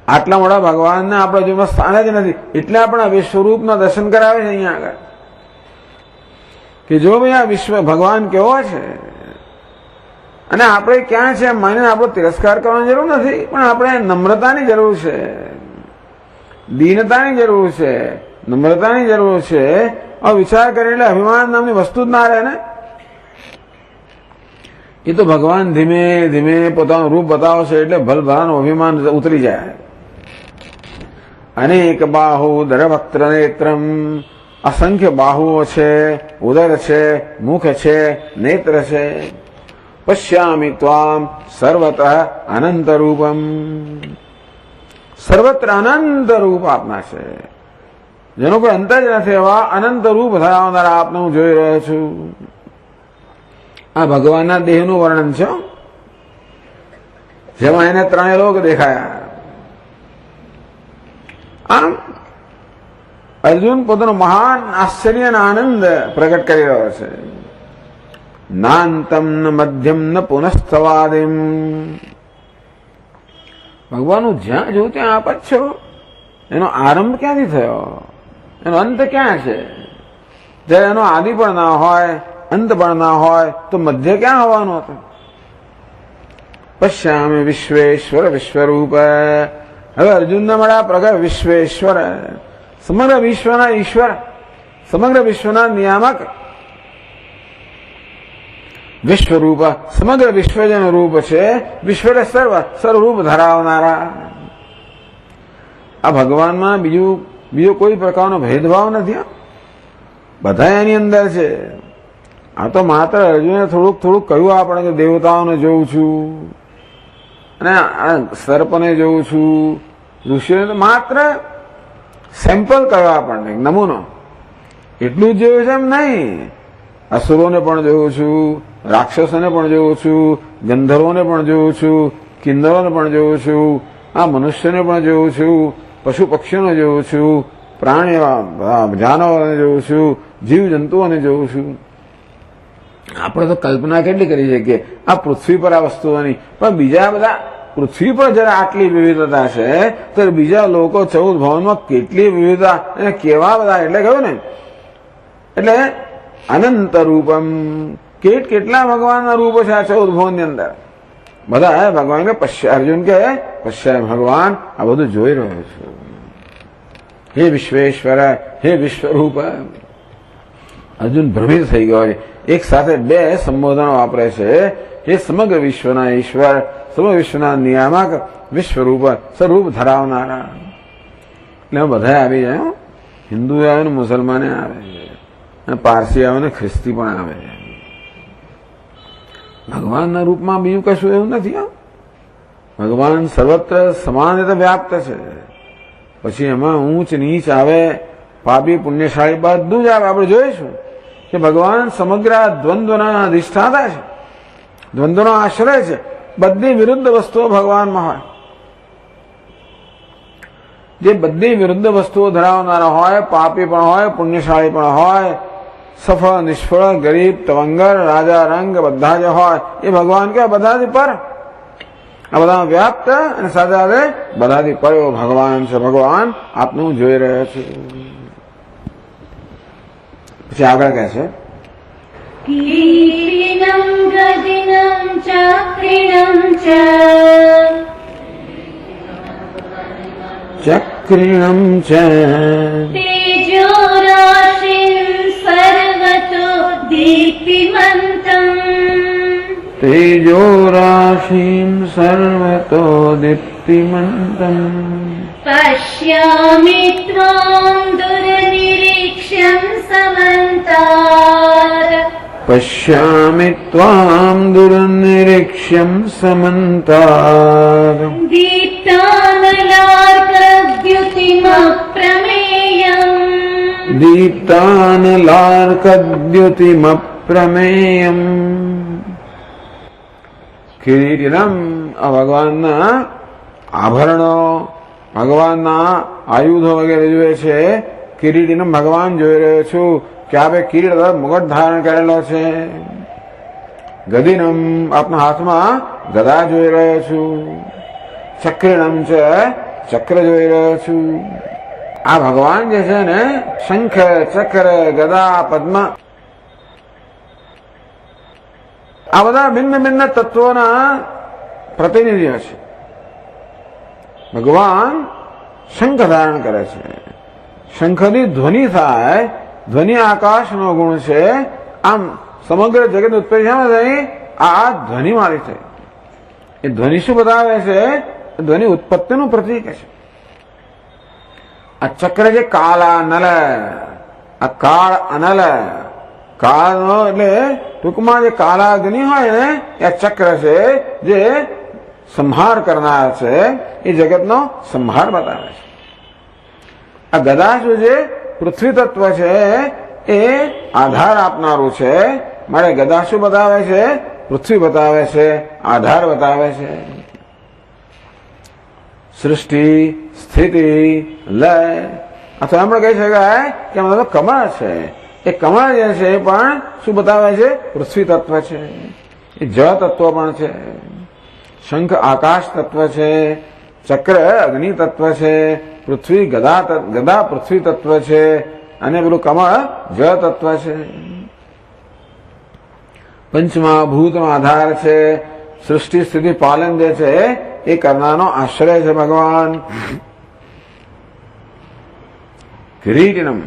આટલા મોટા ભગવાનને આપણા જીવનમાં સ્થાન જ નથી. એટલે આપણે વિશ્વરૂપના દર્શન કરાવે છે અહીંયા આગળ કે જો ભાઈ આ વિશ્વ ભગવાન કેવો છે. અને આપણે ક્યાં છે માનીને આપણો તિરસ્કાર કરવાની જરૂર નથી, પણ આપણે નમ્રતાની જરૂર છે, દીનતાની જરૂર છે, નમ્રતાની જરૂર છે. હવે વિચાર કરી એટલે અભિમાન નામની વસ્તુ જ ના રહે ને. એ તો ભગવાન ધીમે ધીમે પોતાનું રૂપ બતાવશે એટલે ભલભલાનું અભિમાન ઉતરી જાય. અનેક બાહુ દરવક્ત્ર નેત્રમ, અસંખ્ય બાહુઓ છે, ઉદર છે, મુખ છે, નેત્ર છે. પશ્યામિ ત્વામ સર્વતઃ અનંત રૂપમ, સર્વત્ર અનંત રૂપ આપના છે, જેનો કોઈ અંત જ નથી એવા અનંત રૂપ ધરાવનારા આપને હું જોઈ રહ્યો છું. આ ભગવાનના દેહનું વર્ણન છે, જેમાં એને ત્રણેય લોક દેખાયા. આમ અર્જુન પોતાનો મહાન આશ્ચર્ય અને આનંદ પ્રગટ કરી રહ્યો છે. નાંતમ ન મધ્યમ ન પુનઃસ્થવાદિમ, ભગવાનનું જ્યાં જોયું ત્યાં આપ જ છો. એનો આરંભ ક્યાંથી થયો? એનો અંત ક્યાં છે? જ્યારે એનો આદિ પણ ના હોય, અંત પણ ના હોય તો મધ્ય ક્યાં હોવાનું હતું? પશ્યામિ વિશ્વેશ્વર વિશ્વરૂપ. હવે અર્જુનને મળ્યા પ્રગટ વિશ્વેશ્વર, સમગ્ર વિશ્વના ઈશ્વર, સમગ્ર વિશ્વના નિયામક. વિશ્વરૂપ, સમગ્ર વિશ્વ જેનું રૂપ છે, વિશ્વને સર્વરૂપ ધરાવનારા. આ ભગવાનમાં બીજો કોઈ પ્રકારનો ભેદભાવ નથી. બધા એની અંદર છે. આ તો માત્ર અર્જુને થોડુંક કહ્યું આપણે કે દેવતાઓને જોઉં છું અને આ સર્પને જોઉં છું, ઋષિઓને માત્ર સેમ્પલ કહ્યું આપણને, નમૂનો. એટલું જ જોયું છે એમ નહીં. અસુરોને પણ જોઉં છું, રાક્ષસોને પણ જોઉં છું, ગંધર્વોને પણ જોઉં છું, કિન્નરોને પણ જોઉં છું, આ મનુષ્યને પણ જોઉં છું, પશુ પક્ષીઓને જોઉં છું, પ્રાણીઓ જાનવરોને જોઉં છું, જીવ જંતુઓને જોઉં છું. આપણે તો કલ્પના કેટલી કરી છે કે આ પૃથ્વી પર આ વસ્તુઓની, પણ બીજા બધા પૃથ્વી પર જરા આટલી વિવિધતા છે તો બીજા લોકો 14 ભવનમાં કેટલી વિવિધતા અને કેવા બધા. એટલે કહ્યું ને, એટલે અનંત રૂપમ, કેટલા ભગવાનના રૂપો છે આ 14 ભવનની અંદર. બધા ભગવાન કે અર્જુન કે પશ્યા ભગવાન આ બધું જોઈ રહ્યો છું. હે વિશ્વેશ્વર, હે વિશ્વરૂપ. અર્જુન ભ્રમિત થઈ ગયો છે. એક સાથે બે સંબોધનો વાપરે છે. એ સમગ્ર વિશ્વના ઈશ્વર, સમગ્ર વિશ્વના નિયામક, વિશ્વરૂપ, સ્વરૂપ ધરાવનારા. એટલે બધા આવી જાય. હિન્દુ આવે ને મુસલમાને આવે, અને પારસી આવે ને ખ્રિસ્તી પણ આવે. ભગવાનના રૂપમાં બીજું કશું એવું નથી. ભગવાન સર્વત્ર સમાન રીતે વ્યાપ્ત છે. પછી એમાં ઊંચ નીચ આવે, પાપી પુણ્યશાળી બધું જ આવે. આપણે જોઈશું કે ભગવાન સમગ્ર દ્વંદ્વના અધિષ્ઠાતા છે, દ્વંદ્વનો આશ્રય છે. બધી વિરુદ્ધ વસ્તુઓ ભગવાનમાં હોય. જે બધી વિરુદ્ધ વસ્તુઓ ધરાવનારા હોય, પાપી પણ હોય, પુણ્યશાળી પણ હોય, સફળ નિષ્ફળ, ગરીબ તવંગર, રાજા રંગ બધા જે હોય એ ભગવાન કે બધાથી પર, આ બધા વ્યાપ્ત અને સાથે સાથે બધાથી પર એવો ભગવાન છે. ભગવાન આપનું જોઈ રહ્યો છે. પછી આગળ કહે છે कीर्तिनं गदिनं चक्रिणं च ચક્રિણમ છે तेजोराशिं सर्वतो दीप्तिमन्तम् તેજો રાશિમ સર્વતો દીપ્તિમંતમ पश्यामि त्वां दुर्निरीक्ष्यं समन्तात् પશ્યામિ ત્વામ દુર્નિરીક્ષ્યમ સમંતાદ दीप्तानलार्कद्युतिमप्रमेयम् દીપ્તાનલાર્કદ્યુતિમપ્રમેયમ. કિરીટિનમ આ ભગવાનના આભરણો, ભગવાનના આયુધો વગેરે જોઈએ છે. કિરીટિનમ ભગવાન જોઈ રહ્યો છું કે આપે કિરીટ મુગટ ધારણ કરેલો છે. ગદિનમ આપના હાથમાં ગદા જોઈ રહ્યો છું. ચક્રિણમ છે ચક્ર જોઈ રહ્યો છું. આ ભગવાન જે છે ને શંખ, ચક્ર, ગદા, પદ્મ આ બધા ભિન્ન ભિન્ન તત્વોના પ્રતિનિધિઓ છે. ભગવાન શંખ ધારણ કરે છે. શંખની ધ્વનિ થાય, ધ્વનિ આકાશનો ગુણ છે. આમ સમગ્ર જગત ઉત્પત્તિ શામાં થઈ? આ ધ્વનિ મારી થઈ. એ ધ્વનિ શું બતાવે છે? ધ્વનિ ઉત્પત્તિનું પ્રતીક છે. આ ચક્ર છે કાળા નલ, આ કાળ અનલ, કાળનો એટલે ટૂંકમાં જે કાળા અગ્નિ હોય ને એ ચક્ર છે જે સંહાર કરનાર છે, એ જગતનો સંહાર બતાવે છે. આ ગદા શું છે? પૃથ્વી તત્વ છે, એ આધાર આપનારું છે. મારે ગદા શું બતાવે છે? પૃથ્વી બતાવે છે, આધાર બતાવે છે. સૃષ્ટિ, સ્થિતિ, લય અથવા એમણે કહી શકાય કે એમાં તો કમળ છે. એ કમળ જે છે એ પણ શું બતાવે છે? પૃથ્વી તત્વ છે. એ જળ તત્વ પણ છે. શંખ આકાશ તત્વ છે, ચક્ર અગ્નિ તત્વ છે, પૃથ્વી ગદા પૃથ્વી તત્વ છે અને પેલું કમળ જળ તત્વ છે. પંચમહાભૂતનો આધાર છે. સૃષ્ટિ સ્થિતિ પાલન જે છે એ કરનારનો આશ્રય છે ભગવાન. કિરીટિનમ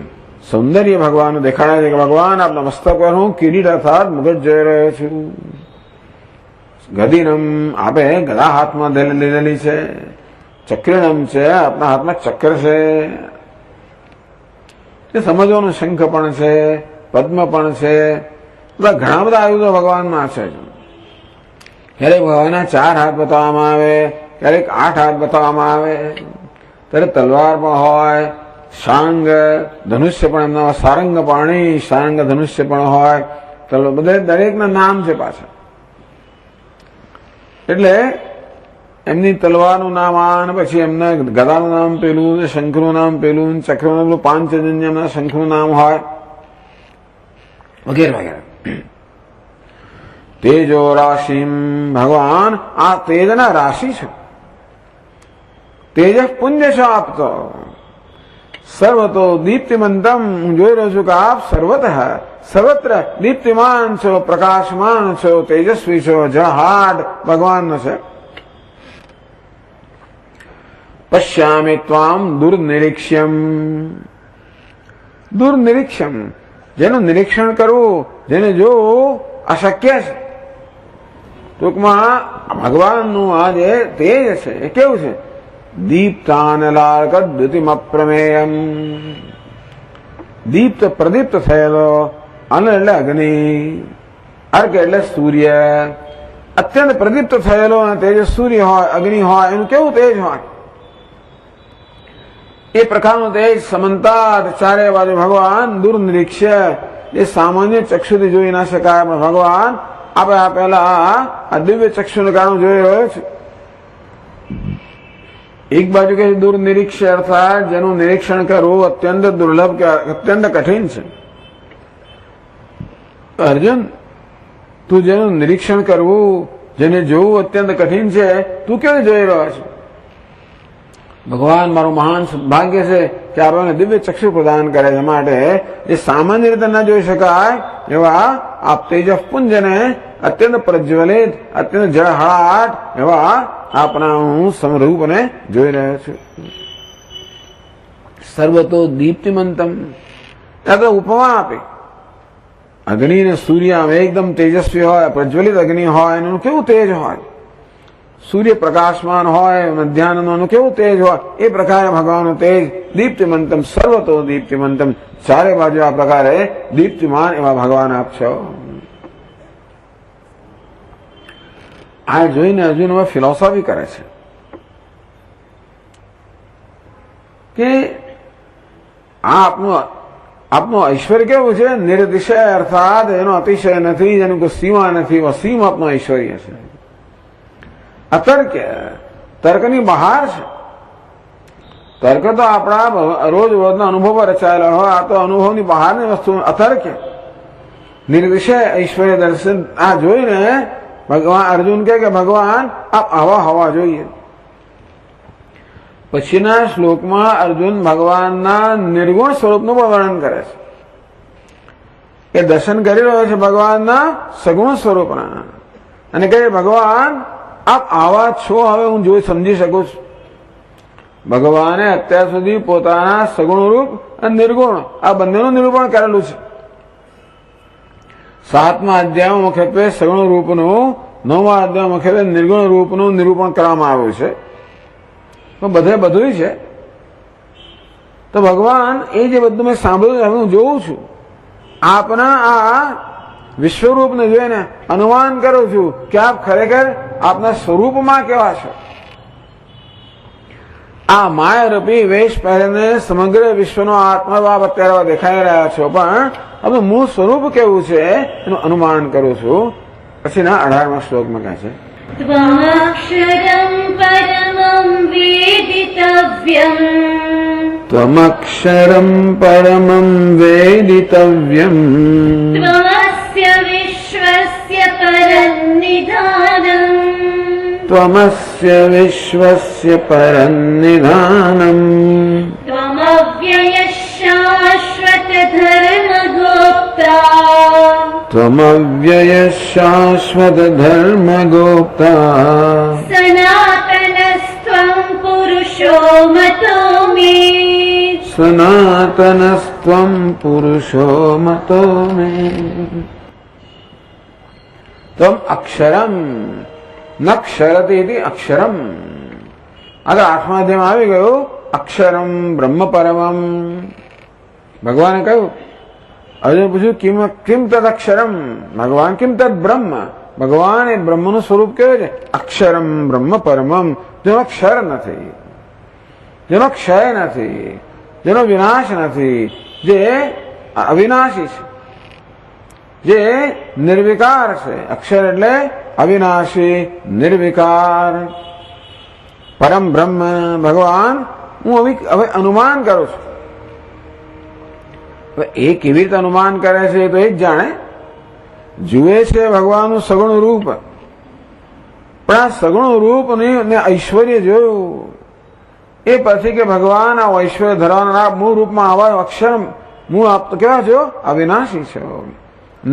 સૌંદર્ય ભગવાન દેખાડે છે કે ભગવાન આપના મસ્તક પર હું કિરીટ અર્થાત મુગટ જોઈ રહ્યો છું. ગદિનમ આપે ગદા હાથમાં લીધેલી છે. ચક્રિણમ છે આપના હાથમાં ચક્ર છે. એ સમજવાનું શંખ પણ છે, પદ્મ પણ છે, બધા ઘણા બધા આયુધો ભગવાનમાં છે. ક્યારેક ભગવાનના 4 હાથ બતાવવામાં આવે, ક્યારેક 8 હાથ બતાવવામાં આવે. ત્યારે તલવાર પણ હોય, શાંગ ધનુષ્ય પણ એમના, સારંગ પાણી સારંગ ધનુષ્ય પણ હોય. બધે દરેકના નામ છે પાછા. એટલે એમની તલવારનું નામ આ, અને પછી એમના ગદાનું નામ પેલું, શંખનું નામ પેલું, ચક્રનું પેલું, પાંચજન્ય એમના શંખનું નામ હોય વગેરે વગેરે. તેજો રાશિમ ભગવાન આ તેજના રાશિ છે. તેજ પુંજ છો આપ તો સર્વતો દીપ્તિમંતમ. હું જોઈ રહ્યો છું કે આપ સર્વત્ર દીપ્તિમાન છો, પ્રકાશમાન છો, તેજસ્વી છો. જળહાટ ભગવાનનો છે. પશ્યામિ ત્વામ દુર્નિરીક્ષ્યમ. દુર્નિરીક્ષ્યમ જેનું નિરીક્ષણ કરવું, જેને જોવું અશક્ય છે. ટૂંકમાં ભગવાનનું આ જે તેજ છે એ કેવું છે? દીપ્તાનલાર્કદ્યુતિમપ્રમેયમ. દીપ્ત પ્રદીપ્ત થયેલો, અન એટલે અગ્નિ, અર્ક એટલે સૂર્ય, અત્યંત પ્રદીપ્ત થયેલો અને તેજ સૂર્ય હોય, અગ્નિ હોય, એનું કેવું તેજ હોય? એ પ્રકારનું તેજ સમંતાત ચારે બાજુ ભગવાન દુર્નિરીક્ષ્ય, એ સામાન્ય ચક્ષુથી જોઈ ના શકાય. પણ ભગવાન આપણે આપેલા આ દિવ્ય ચક્ષુને કારણે જોઈ રહ્યો છે. એક બાજુ કે દુર્નિરીક્ષ અર્થાત જેનું નિરીક્ષણ કરવું અત્યંત દુર્લભ કે અત્યંત કઠિન છે. અર્જુન, તું જેનું નિરીક્ષણ કરવું, જેને જોવું અત્યંત કઠિન છે, તું કેવું જોઈ રહ્યો છે? ભગવાન મારું મહાન ભાગ્ય છે કે આપણને દિવ્ય ચક્ષુ પ્રદાન કરે છે, માટે જે સામાન્ય રીતે ન જોઈ શકાય એવા આ તેજઃપુંજને અત્યંત પ્રજ્વલિત, અત્યંત જળહળાટ એવા આપણા હું સમરૂપને જોઈ રહ્યો છું. સર્વતો દીપ્તિમંતમ, ત્યાં તો ઉપમા આપી. અગ્નિ ને સૂર્ય એકદમ તેજસ્વી હોય, પ્રજ્વલિત અગ્નિ હોય, એનું કેવું તેજ હોય. સૂર્ય પ્રકાશમાન હોય, મધ્યાહનનું કેવું તેજ હોય, એ પ્રકારે ભગવાનનું તેજ દીપ્તિમંતમ, સર્વતો દીપ્તિમંતમ, ચારે બાજુ આ પ્રકારે દીપ્તિમાન એવા ભગવાન આપ છો. આ જોઈને અર્જુન હવે ફિલોસોફી કરે છે કે આ આપનું ઐશ્વર્ય કેવું છે? નિર્દિશય, અર્થાત એનો અતિશય નથી, જેનું કોઈ સીમા નથી, અસીમ આપનું ઐશ્વર્ય છે. અતર્ક, તર્કની બહાર છે. તર્ક તો આપણા રોજ રોજના અનુભવ રચાયેલા હોય, આ તો અનુભવની બહારની વસ્તુ. અતર્ક, નિર્દિશય ઐશ્વર્ય દર્શન, આ જોઈને ભગવાન અર્જુન કે ભગવાન આપ આવા હોવા જોઈએ. પછીના શ્લોકમાં અર્જુન ભગવાનના નિર્ગુણ સ્વરૂપનું પણ વર્ણન કરે છે. એ દર્શન કરી રહ્યો છે ભગવાનના સગુણ સ્વરૂપના, અને કહે ભગવાન આપ આવા છો, હવે હું જોઈ સમજી શકું છું. ભગવાને અત્યાર સુધી પોતાના સગુણ રૂપ અને નિર્ગુણ આ બંનેનું નિરૂપણ કરેલું છે. 7મા અધ્યાયમાં મુખ્યત્વે સગુણ રૂપનું, 9મા અધ્યાયમાં મુખ્યત્વે નિર્ગુણ રૂપનું નિરૂપણ કરવામાં આવ્યું છે. તો બધે બધું છે. તો ભગવાન એ જે બધું મેં સાંભળ્યું, હું જોઉં છું, આપના આ વિશ્વરૂપને જોઈને અનુમાન કરું છું કે આપ ખરેખર આપના સ્વરૂપમાં કેવા છો. આ માયારૂપી વેશ પહેરીને સમગ્ર વિશ્વનો આત્મભાવ અત્યારે દેખાઈ રહ્યા છો, પણ હવે મૂળ સ્વરૂપ કેવું છે એનું અનુમાન કરું છું. પછીના 18મા શ્લોકમાં કહે છે ત્વમક્ષરં પરમં વેદિતવ્યમ, ત્વમક્ષરં પરમં વેદિતવ્યમ, ત્વમસ્ય વિશ્વસ્ય પરન્નિધાનમ, ત્વમસ્ય વિશ્વસ્ય પરન્નિધાનમ, ત્વમવ્યયઃ શાશ્વત ધર્મગોપ્તા, ત્વમવ્યયઃ શાશ્વત ધર્મગોપ્તા, સનાતનસ્ત્વં પુરુષો મતો મે, સનાતનસ્ત્વં પુરુષો મતો મે. ત્વમ અક્ષરમ નક્ષરતિ ઇતિ અક્ષરમ. આગળ 8મા અધ્યાયમાં આવી ગયું અક્ષરમ બ્રહ્મ પરમમ. ભગવાને કહ્યું, અર્જુન પૂછ્યું કિમ તદ અક્ષરમ, ભગવાન કિમ તદ બ્રહ્મ. ભગવાન એ બ્રહ્મનું સ્વરૂપ કેવું છે? અક્ષરમ બ્રહ્મ પરમમ, જેનો ક્ષર નથી, જેનો ક્ષય નથી, જેનો વિનાશ નથી, જે અવિનાશી છે, જે નિર્વિકાર છે. અક્ષર એટલે અવિનાશી, નિર્વિકાર, પરમ બ્રહ્મ ભગવાન. હું હવે અનુમાન કરું છું. એ કેવી રીતે અનુમાન કરે છે તો એ જ જાણે. જુએ છે ભગવાનનું સગુણ રૂપ, પણ આ સગુણ રૂપ ને ઐશ્વર્ય જોયું એ પછી કે ભગવાન આ ઐશ્વર્ય ધરાવવાના મૂળ રૂપમાં આવા અક્ષર, મૂળ આપ તો કેવા છો? અવિનાશી છો,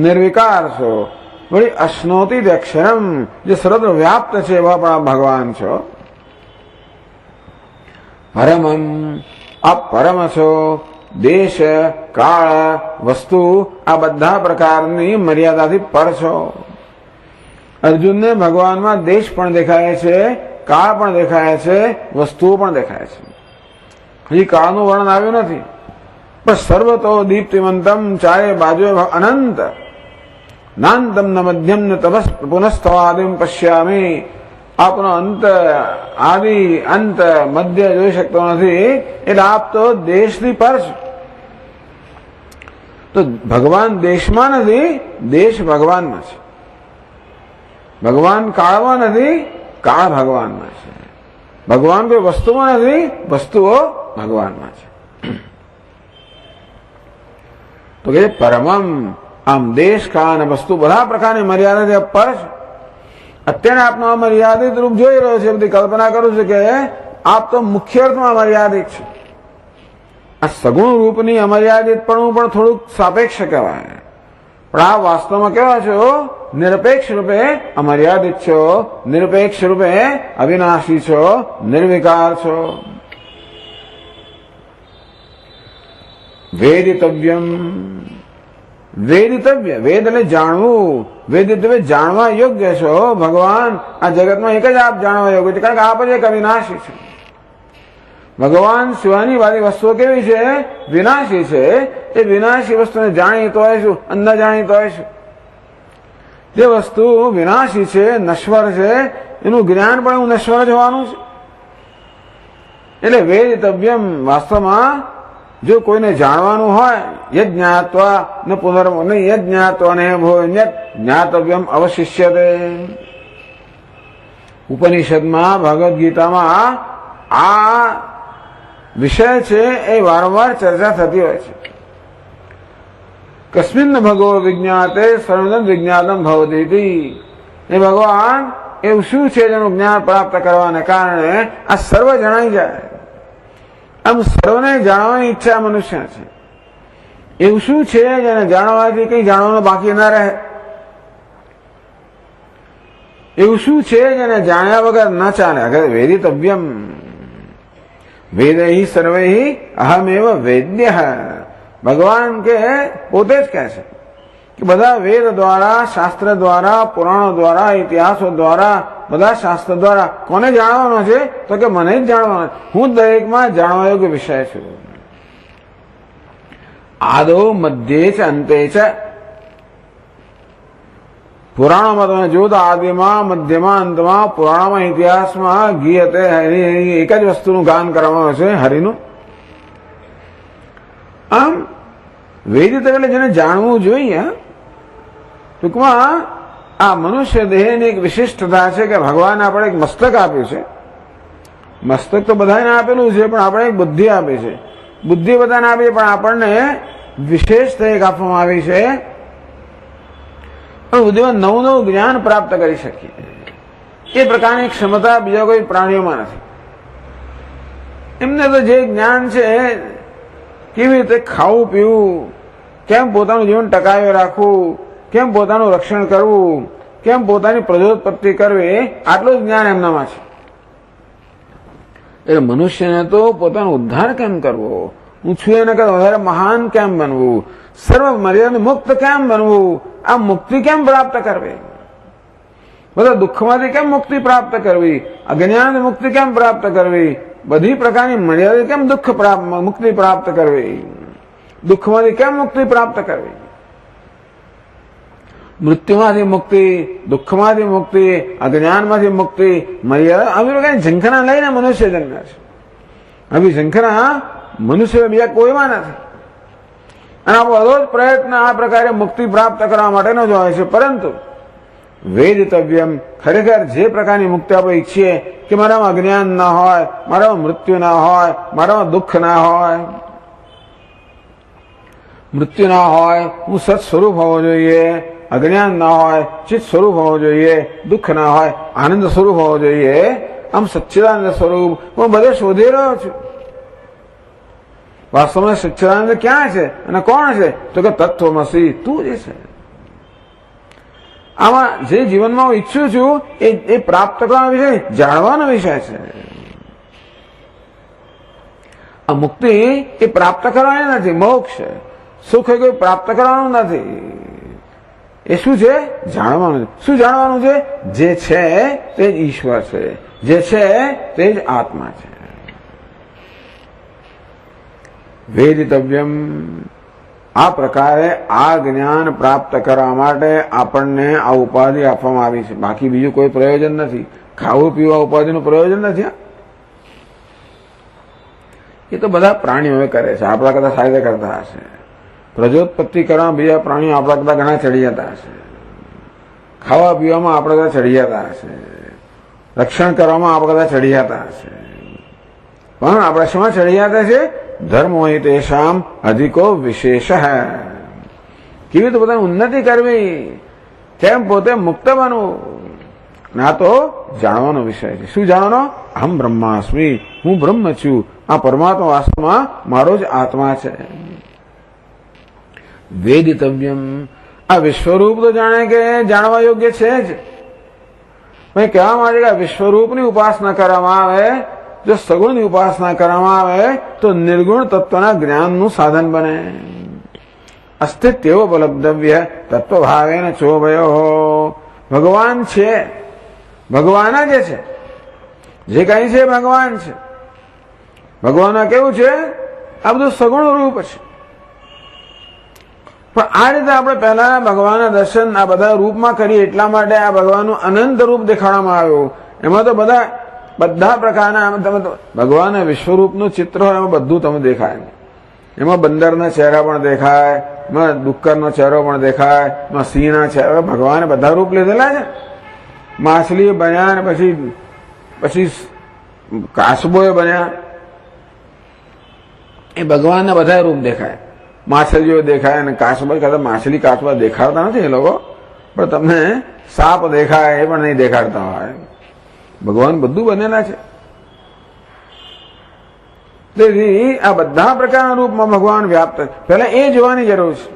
નિર્વિકાર છો. વળી અશ્નોતિ અક્ષરમ, જે સર્વત્ર વ્યાપ્ત છે એવા પણ ભગવાન છો. પરમમ, આપ પરમ છો. દેશ, કાળ, વસ્તુ આ બધા પ્રકારની મર્યાદાથી પર છો. અર્જુનને ભગવાનમાં દેશ પણ દેખાય છે, કાળ પણ દેખાય છે, વસ્તુઓ પણ દેખાય છે. હજી કાળનું વર્ણન આવ્યું નથી, પણ સર્વતો દીપ્તિમંતમ, ચારે બાજુ અનંત, નાંતમ ન મધ્યમ ન તપસ પુનઃસ્થવાદિમ પશ્યામી. આપનો અંત, આદિ, અંત, મધ્ય જોઈ શકતો નથી, એટલે આપ તો દેશની પર છો. તો ભગવાન દેશમાં નથી, દેશ ભગવાનમાં છે. ભગવાન કાળમાં નથી, કાળ ભગવાનમાં છે. ભગવાન કોઈ વસ્તુમાં નથી, વસ્તુઓ ભગવાનમાં છે. તો કે પરમમ, આમ દેશ કાળ અને વસ્તુ બધા પ્રકારની મર્યાદાથી અપર છે. અત્યારે આપનો આ મર્યાદિત રૂપ જોઈ રહ્યો છે, બધી કલ્પના કરું છું કે આપ તો મુખ્ય અર્થમાં મર્યાદિત છે. આ સગુણ રૂપની અમર્યાદિતપણું પણ થોડુંક સાપેક્ષ કહેવાય, પણ આ વાસ્તવમાં કેવા છો? નિરપેક્ષ રૂપે અમર્યાદિત છો, નિરપેક્ષ રૂપે અવિનાશી છો, નિર્વિકાર છો. વેદિતવ્યમ, વેદિતવ્ય, વેદ એટલે જાણવું. વેદિતવ્ય જાણવા યોગ્ય છો. ભગવાન આ જગતમાં એક જ આપ જાણવા યોગ્ય છે, કારણ કે આપ જ એક અવિનાશી છે. ભગવાન સિવાયની બધી વસ્તુઓ કેવી છે? વિનાશી છે. એ વિનાશી વસ્તુને જાણી તો હોય શું, ન જાણી તો હોય શું? જે વસ્તુ વિનાશી છે, નશ્વર છે, એનું જ્ઞાન પણ એવું નશ્વર જ હોવાનું છે. એટલે વેદિતવ્યમ, વાસ્તવમાં જો કોઈને જાણવાનું હોય, યજ્ઞાત્વા ન પુનર્મ ન યજ્ઞાત્વા ને ભોય જ્ઞાતવ્યમ અવશિષ્યતે. ઉપનિષદમાં, ભગવદ્ ગીતામાં આ વિષય છે એ વારંવાર ચર્ચા થતી હોય છે. કસ્મિન ભગવો વિજ્ઞાતે સર્વદમ વિજ્ઞાતમ ભવતી. એ ભગવાન એવું શું છે જેનું જ્ઞાન પ્રાપ્ત કરવાને કારણે આ સર્વ જણાઈ જાય? આમ સર્વને જાણવાની ઈચ્છા મનુષ્ય છે. એવું શું છે જેને જાણવાથી કઈ જાણવાનું બાકી ના રહે? એવું શું છે જેને જાણ્યા વગર ન ચાલે? અગર વેદિતવ્યમ, વેદૈ સર્વૈ અહમેવ વેદ્ય. ભગવાન કે પોતે જ કહે છે કે બધા વેદ દ્વારા, શાસ્ત્ર દ્વારા, પુરાણો દ્વારા, ઇતિહાસો દ્વારા, બધા શાસ્ત્ર દ્વારા કોને જાણવાનો છે? તો કે મને જ જાણવાનો. હું દરેકમાં જાણવા યોગ્ય વિષય છું. આદો મધ્યે છે અંતે છે. પુરાણોમાં તમે જુઓ તો આદિમાં, મધ્યમાં, અંતમાં, પુરાણોમાં, ઇતિહાસમાં ગીયતે એક જ વસ્તુનું ગાન કરવામાં આવે છે, હરિનું. આમ વેદિત એટલે જેને જાણવું જોઈએ. ટૂંકમાં આ મનુષ્ય દેહની એક વિશિષ્ટતા છે કે ભગવાને આપણે એક મસ્તક આપ્યું છે. મસ્તક તો બધાને આપેલું છે, પણ આપણે એક બુદ્ધિ આપી છે. બુદ્ધિ બધાને આપી, પણ આપણને વિશેષતા એક આપવામાં આવી છે. પણ બુદ્ધિમાં નવું નવું જ્ઞાન પ્રાપ્ત કરી શકીએ એ પ્રકારની ક્ષમતા બીજા કોઈ પ્રાણીઓમાં નથી. એમને તો જે જ્ઞાન છે, કેવી રીતે ખાવું પીવું, કેમ પોતાનું જીવન ટકાવી રાખવું, કેમ પોતાનું રક્ષણ કરવું, કેમ પોતાની પ્રજોત્પત્તિ કરવી, આટલું જ જ્ઞાન એમનામાં છે. એટલે મનુષ્યને તો પોતાનો ઉદ્ધાર કેમ કરવો, હું છું એને કરતા વધારે મહાન કેમ બનવું, સર્વ મર્યાદા મુક્ત કેમ બનવું, આ મુક્તિ કેમ પ્રાપ્ત કરવી, બધા દુઃખમાંથી કેમ મુક્તિ પ્રાપ્ત કરવી, અજ્ઞાન મુક્તિ કેમ પ્રાપ્ત કરવી, બધી પ્રકારની મર્યાદા કેમ મુક્તિ પ્રાપ્ત કરવી, દુઃખમાંથી કેમ મુક્તિ પ્રાપ્ત કરવી, મૃત્યુમાંથી મુક્તિ, દુઃખમાંથી મુક્તિ, અજ્ઞાનમાંથી મુક્તિ, મર્યાદા આવી પ્રકારની ઝંખના લઈને મનુષ્ય જન્મ્યા છે. આવી ઝંખના મનુષ્ય બીજા કોઈમાં નથી. અને આપણો બધો જ પ્રયત્ન આ પ્રકારે મુક્તિ પ્રાપ્ત કરવા માટેનો જ હોય છે. પરંતુ વેદિતવ્યમ, ખરેખર જે પ્રકારની મુક્તિ આપણે ઈચ્છીએ કે મારામાં અજ્ઞાન ના હોય, મારામાં મૃત્યુ ના હોય, મારામાં દુઃખ ના હોય, મૃત્યુ ના હોય, હું સત સ્વરૂપ હોવો જોઈએ, અજ્ઞાન ના હોય, ચિત્ત સ્વરૂપ હોવો જોઈએ, દુઃખ ના હોય, આનંદ સ્વરૂપ હોવો જોઈએ, આમ સચ્ચિદાનંદ સ્વરૂપ હું બધે શોધી રહ્યો છું. વાસ્તવમાં સચ્ચિદાનંદ ક્યાં છે અને કોણ છે? તો કે તત્વમસી, તું જ છે. આમાં જે જીવનમાં હું ઈચ્છું છું એ પ્રાપ્ત કરવાનો વિષય, જાણવાનો વિષય છે. આ મુક્તિ એ પ્રાપ્ત કરવાની નથી, મોક્ષ છે. સુખ એ કોઈ પ્રાપ્ત કરવાનું નથી. એ શું છે? જાણવાનું છે. શું જાણવાનું છે? જે છે તે જ ઈશ્વર છે, જે છે તે જ આત્મા છે. વેદિતવ્યમ, આ પ્રકારે આ જ્ઞાન પ્રાપ્ત કરવા માટે આપણને આ ઉપાધિ આપવામાં આવી છે. બાકી બીજું કોઈ પ્રયોજન નથી. ખાવું પીવું ઉપાધિનું પ્રયોજન નથી. એ તો બધા પ્રાણીઓ કરે છે, આપણા કરતા સારી કરતા હશે. પ્રજોત્પત્તિ કરવામાં બીજા પ્રાણીઓ આપણા કરતા ઘણા ચડી જતા હશે. ખાવા પીવામાં આપણા કરતા ચડી જતા હશે. રક્ષણ કરવામાં આપણા કરતા ચડી જતા હશે. પણ આપણે શેમાં ચડી જતા છે? ધર્મો તેષામ અધિકો વિશેષ. કેવી રીતે પોતાની ઉન્નતિ કરવી, કેમ પોતે મુક્ત બનવું, ના તો જાણવાનો વિષય છે. શું જાણવાનો? અહમ બ્રહ્માસ્મિ, હું બ્રહ્મ છું. આ પરમાત્મા વાસ્તવમાં મારો જ આત્મા છે. વેદિતવ્યમ, આ વિશ્વરૂપ તો જાણે કે જાણવા યોગ્ય છે જ. કહેવા માટે કે આ વિશ્વરૂપની ઉપાસના કરવામાં આવે, જો સગુણની ઉપાસના કરવામાં આવે તો નિર્ગુણ તત્વના જ્ઞાનનું સાધન બને. અસ્તિત્વ ઉપલબ્ધવ્ય તત્વભાવેન ચોભયો, ભગવાન છે, ભગવાન જ છે, જે કઈ છે ભગવાન છે. ભગવાન કેવું છે? આ બધું સગુણ રૂપ છે. પણ આ રીતે આપણે પહેલા ભગવાનના દર્શન આ બધા રૂપમાં કરીએ, એટલા માટે આ ભગવાનનું અનંત રૂપ દેખાડવામાં આવ્યું. એમાં તો બધા પ્રકારના તમે ભગવાનના વિશ્વરૂપનું ચિત્ર હોય એમાં બધું તમે દેખાય. એમાં બંદરના ચહેરા પણ દેખાય, એમાં ડુક્કરનો ચહેરો પણ દેખાય, એમાં સિંહના ચહેરા. ભગવાને બધા રૂપ લીધેલા છે. માછલી બન્યા ને પછી કાચબોએ બન્યા. એ ભગવાનના બધા રૂપ દેખાય. માછલીઓ દેખાય અને કાચબા કદાચ માછલી કાચબા દેખાડતા નથી એ લોકો, પણ તમને સાપ દેખાય એ પણ નહીં દેખાડતા હોય. ભગવાન બધું બનેલા છે. તેથી આ બધા પ્રકારના રૂપમાં ભગવાન વ્યાપ્ત. પહેલા એ જોવાની જરૂર છે.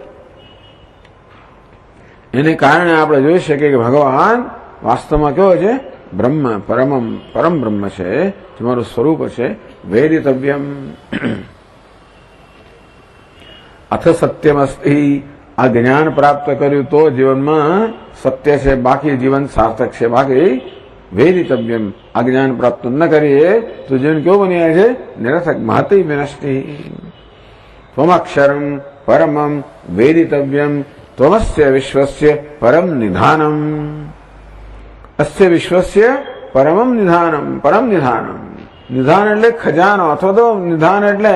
એને કારણે આપણે જોઈ શકીએ કે ભગવાન વાસ્તવમાં કેવો છે? બ્રહ્મ, પરમ બ્રહ્મ છે, જે મારું સ્વરૂપ છે. વેદિતવ્યમ અથ સત્યમસ્તિ, આ જ્ઞાન પ્રાપ્ત કર્યું તો જીવનમાં સત્ય છે, બાકી જીવન સાર્થક છે. બાકી વેદિતવ્યમ, આ જ્ઞાન પ્રાપ્ત ન કરીએ તો જીવન કેવું બની જાય છે? નિરર્થક. મહતિ વિનષ્ટિ. ત્વમક્ષરમ પરમમ વેદિતવ્યમ ત્વમસ્ય વિશ્વસ્ય પરમ નિધાનમ. અસ્ય વિશ્વસ્ય પરમમ નિધાનમ. પરમ નિધાનમ, નિધાન એટલે ખજાનો, અથવા તો નિધાન એટલે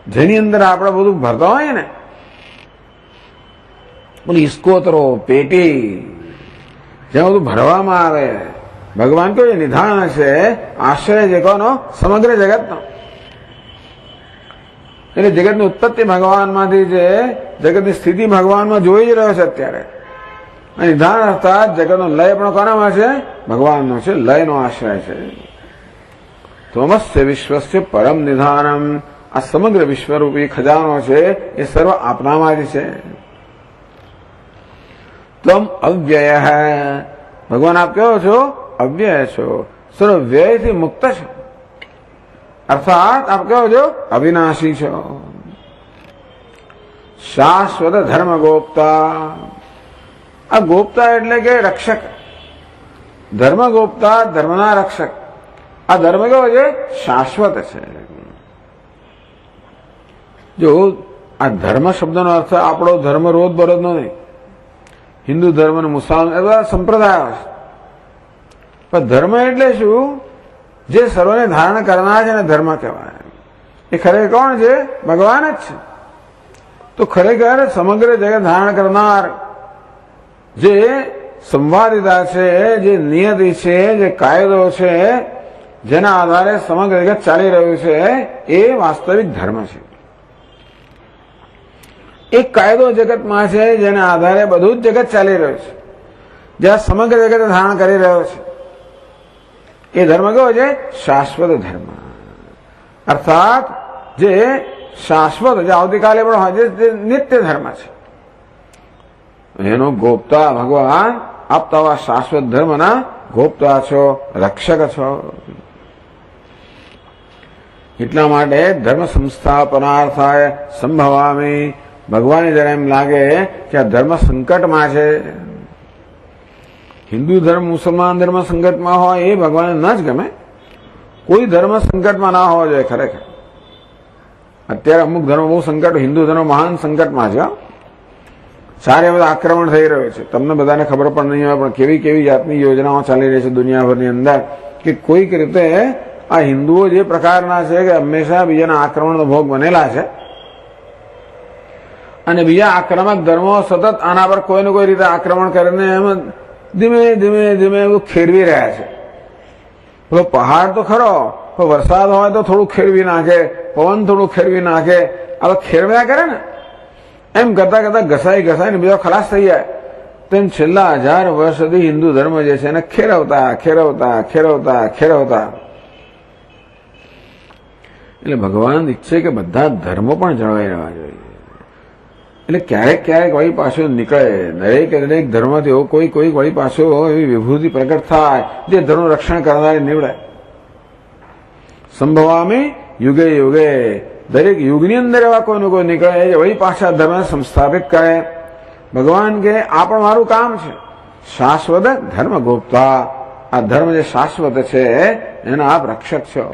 જેની અંદર આપણે બધું ભરતા હોય ને, બોલી ઇસ્કોતરો, પેટી, જ્યાં બધું ભરવામાં આવે. ભગવાન કયું નિધાન છે? આશ્રય છે કોનો? સમગ્ર જગતનો. એટલે જગતની ઉત્પત્તિ ભગવાનમાંથી છે, જગતની સ્થિતિ ભગવાનમાં જોઈ જ રહ્યો છે અત્યારે. નિધાન અર્થાત જગતનો લય પણ કોનામાં છે? ભગવાનનો છે. લયનો આશ્રય છે. ત્વમસ્ય વિશ્વસ્ય પરમ નિધાનમ, આ સમગ્ર વિશ્વરૂપી ખજાનો છે એ સર્વ આપનામાં જ છે. તમ અવ્યય, ભગવાન આપ કેવો છો? અવ્યય છો, સર્વ વ્યયથી મુક્ત છો. અર્થાત આપ કેવો છો? અવિનાશી છો. શાશ્વત ધર્મ ગોપ્તા, આ ગોપ્તા એટલે કે રક્ષક. ધર્મ ગોપ્તા, ધર્મના રક્ષક. આ ધર્મ કેવો છે? શાશ્વત છે. જો આ ધર્મ શબ્દનો અર્થ આપણો ધર્મ રોજ બરોજનો નહીં. હિન્દુ ધર્મ અને મુસલમાન એ બધા સંપ્રદાયો છે. પણ ધર્મ એટલે શું? જે સર્વને ધારણ કરનાર છે ને ધર્મ કહેવાય. એ ખરેખર કોણ છે? ભગવાન જ છે. તો ખરેખર સમગ્ર જગત ધારણ કરનાર જે સંવાદિતા છે, જે નિયતિ છે, જે કાયદો છે, જેના આધારે સમગ્ર જગત ચાલી રહ્યું છે, એ વાસ્તવિક ધર્મ છે. એક કાયદો જગતમાં છે જેના આધારે બધું જ જગત ચાલી રહ્યું છે, જ્યાં સમગ્ર જગત ધારણ કરી રહ્યો છે. એ ધર્મ કેવો છે? શાશ્વત ધર્મ. અર્થાત જે શાશ્વત, જે આવતીકાલે પણ હોય, જે નિત્ય ધર્મ છે, એનો ગોપ્તા ભગવાન આપતા શાશ્વત ધર્મના ગોપ્તા છો, રક્ષક છો. એટલા માટે ધર્મ સંસ્થાપનાર્થાય સંભવામી, ભગવાને જરા એમ લાગે કે આ ધર્મ સંકટમાં છે. હિન્દુ ધર્મ, મુસલમાન ધર્મ સંકટમાં હોય એ ભગવાનને ન જ ગમે. કોઈ ધર્મ સંકટમાં ના હોવો જોઈએ. ખરેખર અત્યારે અમુક ધર્મ બહુ સંકટ, હિન્દુ ધર્મ મહાન સંકટમાં છે. સારે બધા આક્રમણ થઈ રહ્યું છે. તમને બધાને ખબર પણ નહીં હોય, પણ કેવી કેવી જાતની યોજનાઓ ચાલી રહી છે દુનિયાભરની અંદર, કે કોઈક રીતે આ હિન્દુઓ જે પ્રકારના છે કે હંમેશા બીજાના આક્રમણનો ભોગ બનેલા છે, અને બીજા આક્રમક ધર્મો સતત આના પર કોઈ ને કોઈ રીતે આક્રમણ કરીને એમ ધીમે ધીમે ધીમે ખેરવી રહ્યા છે. પેલો પહાડ તો ખરો, તો વરસાદ હોય તો થોડું ખેરવી નાખે, પવન થોડું ખેરવી નાખે, હવે ખેરવ્યા કરે ને એમ કરતા કરતા ઘસાઈ ઘસાઈને બીજો ખલાસ થઈ જાય. તેમ છેલ્લા 1000 વર્ષ સુધી હિન્દુ ધર્મ જે છે એને ખેરવતા ખેરવતા ખેરવતા ખેરવતા. એટલે ભગવાન ઈચ્છે કે બધા ધર્મો પણ જળવાઈ રહેવા જોઈએ. એટલે ક્યારેક ક્યારેક વળી પાછો નીકળે, દરેક ધર્મથી એવો કોઈ વળી પાછો એવી વિભૂતિ પ્રગટ થાય જે ધર્મનું રક્ષણ કરનારી નીવડે. સંભવામી યુગે યુગે, દરેક યુગની અંદર એવા કોઈનું કોઈ નીકળે જે વળી પાછા ધર્મને સંસ્થાપિત કરે. ભગવાન કે આ પણ મારું કામ છે. શાશ્વત ધર્મ ગુપ્તા, આ ધર્મ જે શાશ્વત છે એના આપ રક્ષક છો.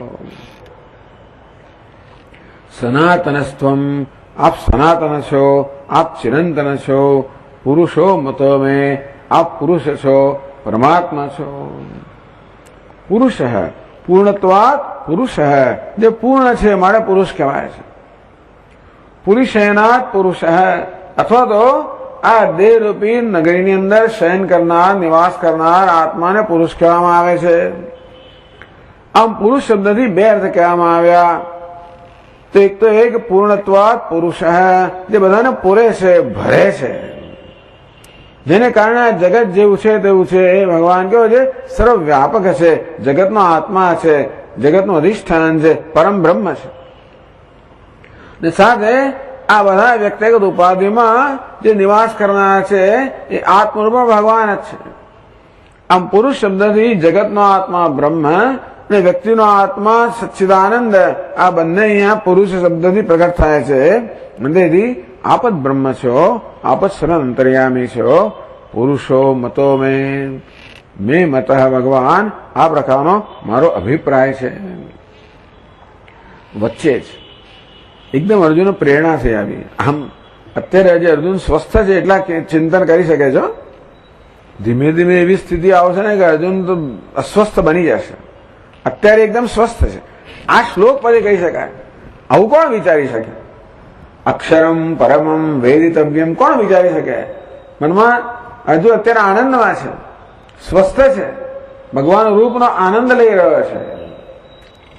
સનાતનસ્ત્વમ, આપ સનાતન છો, આપ ચિરંતન છો. પુરુષો મતો મેં, આપ પુરુષ છો, પરમાત્મા છો. પુરુષ પૂર્ણત્વાત પુરુષ, જે પૂર્ણ છે મારે પુરુષ કહેવાય છે. પુરુષેનાત પુરુષ, અથવા તો આ દેહરૂપી નગરીની અંદર શયન કરનાર, નિવાસ કરનાર આત્માને પુરુષ કહેવામાં આવે છે. આમ પુરુષ શબ્દથી બે અર્થ કહેવામાં આવ્યા. તો એક તો એક પૂર્ણત્વાત પુરુષ, જે બધાને પૂરે છે, ભરે છે, જેને કારણે આ જગત જેવું છે તેવું છે. એ ભગવાન કેવો છે? સર્વવ્યાપક છે, જગતનો આત્મા છે, જગતનું અધિષ્ઠાન છે, પરમ બ્રહ્મ છે. ને સાથે આ બધા વ્યક્તિગત ઉપાધિમાં જે નિવાસ કરનાર છે એ આત્મરૂપ ભગવાન જ છે. આમ પુરુષ શબ્દથી જગતનો આત્મા બ્રહ્મ અને વ્યક્તિનો આત્મા સચ્ચિદાનંદ, આ બંને અહીંયા પુરુષ શબ્દથી પ્રગટ થાય છે. તેથી આપ જ બ્રહ્મ છો, આપ જ સર્વ અંતર્યામી છો. પુરુષો મતો મેં મત, ભગવાન આ પ્રકારનો મારો અભિપ્રાય છે. વચ્ચે જ એકદમ અર્જુન પ્રેરણા થઈ આવી. આમ અત્યારે હજી અર્જુન સ્વસ્થ છે એટલા ચિંતન કરી શકે છો. ધીમે ધીમે એવી સ્થિતિ આવશે ને કે અર્જુન તો અસ્વસ્થ બની જશે. અત્યારે એકદમ સ્વસ્થ છે. આ શ્લોક પછી કહી શકાય. આવું કોણ વિચારી શકે? અક્ષરમ પરમમ વેદિતવ્યમ કોણ વિચારી શકે? મનમાં હજુ અત્યારે આનંદમાં છે, સ્વસ્થ છે, ભગવાન રૂપનો આનંદ લઈ રહ્યો છે,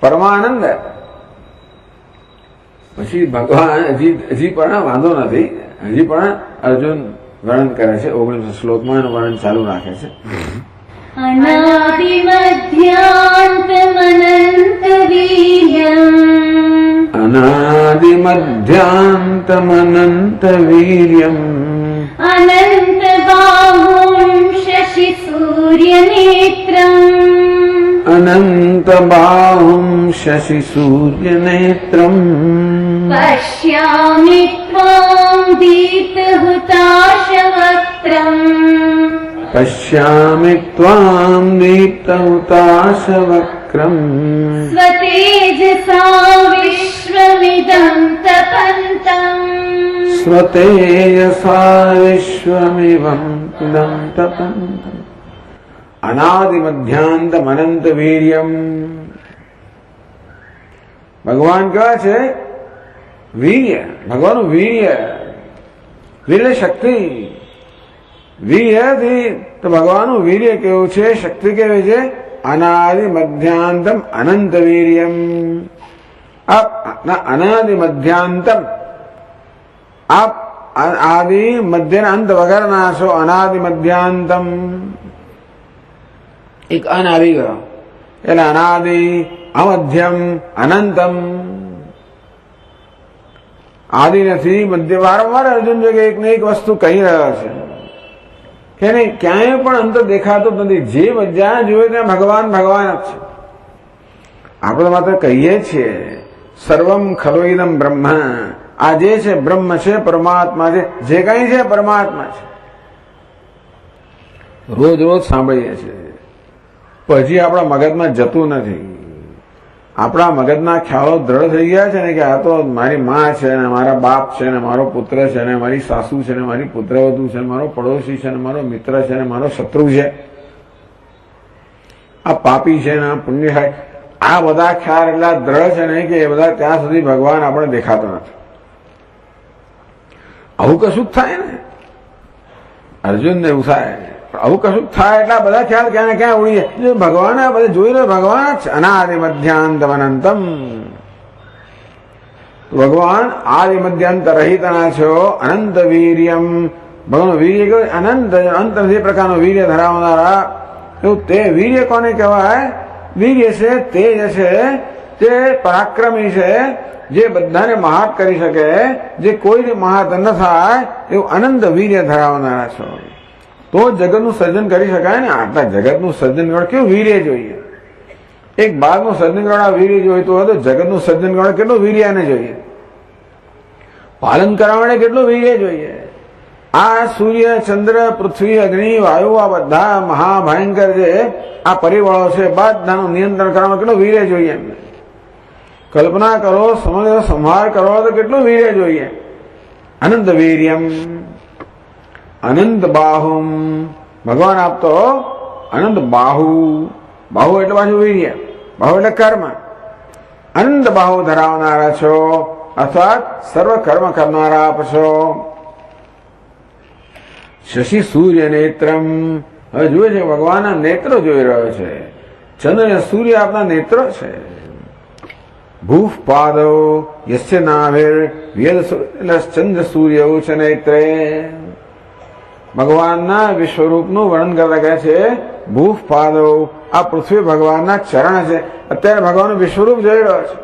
પરમાનંદ. પછી ભગવાન હજી પણ વાંધો નથી, હજી પણ અર્જુન વર્ણન કરે છે. 19 શ્લોકમાં એનું વર્ણન ચાલુ રાખે છે. અનાદિમધ્યાन्तમનन्तવીર્યम् અનંત બાહું શશિ સૂર્યનેત્રम् અનંત બાહું શશિ સૂર્યનેત્રम् પશ્યામિ ત્વાં દીપ્તહુતાશવક્ત્રम् પશ્યામિ ત્વાં દીપ્તહુતાશવક્ત્રम् સ્વતેજસા વિશ્વમિદં તપन्तम् સ્વતેજસા વિશ્વમિદં તપन्तम् અનાદિમધ્યાંતમ અનંત વીર્યમ. ભગવાન કહે છે વીર્ય, ભગવાનનું વીર્ય, વીર્ય શક્તિ. વીર્યથી તો ભગવાનનું વીર્ય કેવું છે, શક્તિ કેવી છે? અનાદિમધ્યાંતમ અનંત વીર્યમ. અનાદિમધ્યાંતમ, આપ આદિ મધ્ય અંત વગરના છો. અનાદિમધ્યાંતમ, એક અન આવી ગયો એટલે અનાદિ, અમધ્યમ, અનંતમ. આદિ નથી, મધ્ય. વારંવાર અર્જુન જો એક ને એક વસ્તુ કહી રહ્યો છે કે નહીં, ક્યાંય પણ અંત દેખાતો નથી. જે જ્યાં જોયે ત્યાં ભગવાન ભગવાન જ છે. આપણે માત્ર કહીએ છીએ સર્વમ ખલોઈદમ બ્રહ્મ, આ જે છે બ્રહ્મ છે, પરમાત્મા છે, જે કઈ છે પરમાત્મા છે. રોજ રોજ સાંભળીએ છીએ, પછી આપણા મગજમાં જતું નથી. આપણા મગજના ખ્યાલો દ્રઢ થઈ ગયા છે ને કે આ તો મારી માં છે ને મારા બાપ છે ને મારો પુત્ર છે ને મારી સાસુ છે ને મારી પુત્રવધુ છે ને મારો પડોશી છે ને મારો મિત્ર છે ને મારો શત્રુ છે, આ પાપી છે ને આ પુણ્ય. આ બધા ખ્યાલ એટલા દ્રઢ છે ને કે એ બધા ત્યાં સુધી ભગવાન આપણે દેખાતો નથી. આવું કશું જ થાય ને અર્જુનને એવું થાય. આવું કશું થાય એટલે બધા ખ્યાલ ક્યાં ને ક્યાં ઉડી જાય. ભગવાન આ બધે જોઈ રહ્યો, ભગવાન જ અનાદિ મધ્યાંત અનંતમ. ભગવાન આદિ મધ્યાંત રહિતના છો. અનંત વીર્યમ, ભગવાન વીર્ય કેવું? અનંત અંત જે પ્રકારનું વીર્ય ધરાવનારા. એવું તે વીર્ય કોને કહેવાય? વીર્ય છે તેજ છે, તે પરાક્રમી છે, જે બધાને મહાત કરી શકે, જે કોઈને મહાત ન થાય એવું અનંત વીર્ય ધરાવનારા છો. તો જગતનું સર્જન કરી શકાય ને. આટલા જગતનું સર્જન કરવા કેવું વીર્ય જોઈએ? એક બાળનું સર્જન કરવા વીર્ય જોઈતું હોય તો જગતનું સર્જન કરવા કેટલું વીર્યને જોઈએ? પાલન કરવા માટે કેટલું વીર્ય જોઈએ? આ સૂર્ય, ચંદ્ર, પૃથ્વી, અગ્નિ, વાયુ, આ બધા મહાભયંકર જે આ પરિબળો છે બધાનું નિયંત્રણ કરવામાં કેટલું વીર્ય જોઈએ એમને. કલ્પના કરો, સમજો, સંહાર કરો તો કેટલું વીર્ય જોઈએ? અનંત વીર્યમ અનંત બાહુમ. ભગવાન આપતો અનંત બાહુ. બાહુ એટલે પાછું વીર્ય, બાહુ એટલે કર્મ. અનંત બાહુ ધરાવનારા છો, અર્થાત સર્વ કર્મ કરનારા આપ છો. શશી સૂર્ય નેત્રમ. હવે જુએ છે ભગવાનના નેત્રો જોઈ રહ્યો છે. ચંદ્ર અને સૂર્ય આપના નેત્રો છે. ભૂફ પાદો યસ્ય નાભિર વેદ ચંદ્ર સૂર્ય ઉચ્ચ નેત્રે. ભગવાનના વિશ્વરૂપનું વર્ણન કરતા કહે છે ભૂફ પાદો. આ પૃથ્વી ભગવાનના ચરણ છે. અત્યારે ભગવાનનું વિશ્વરૂપ જોઈ રહ્યો છે.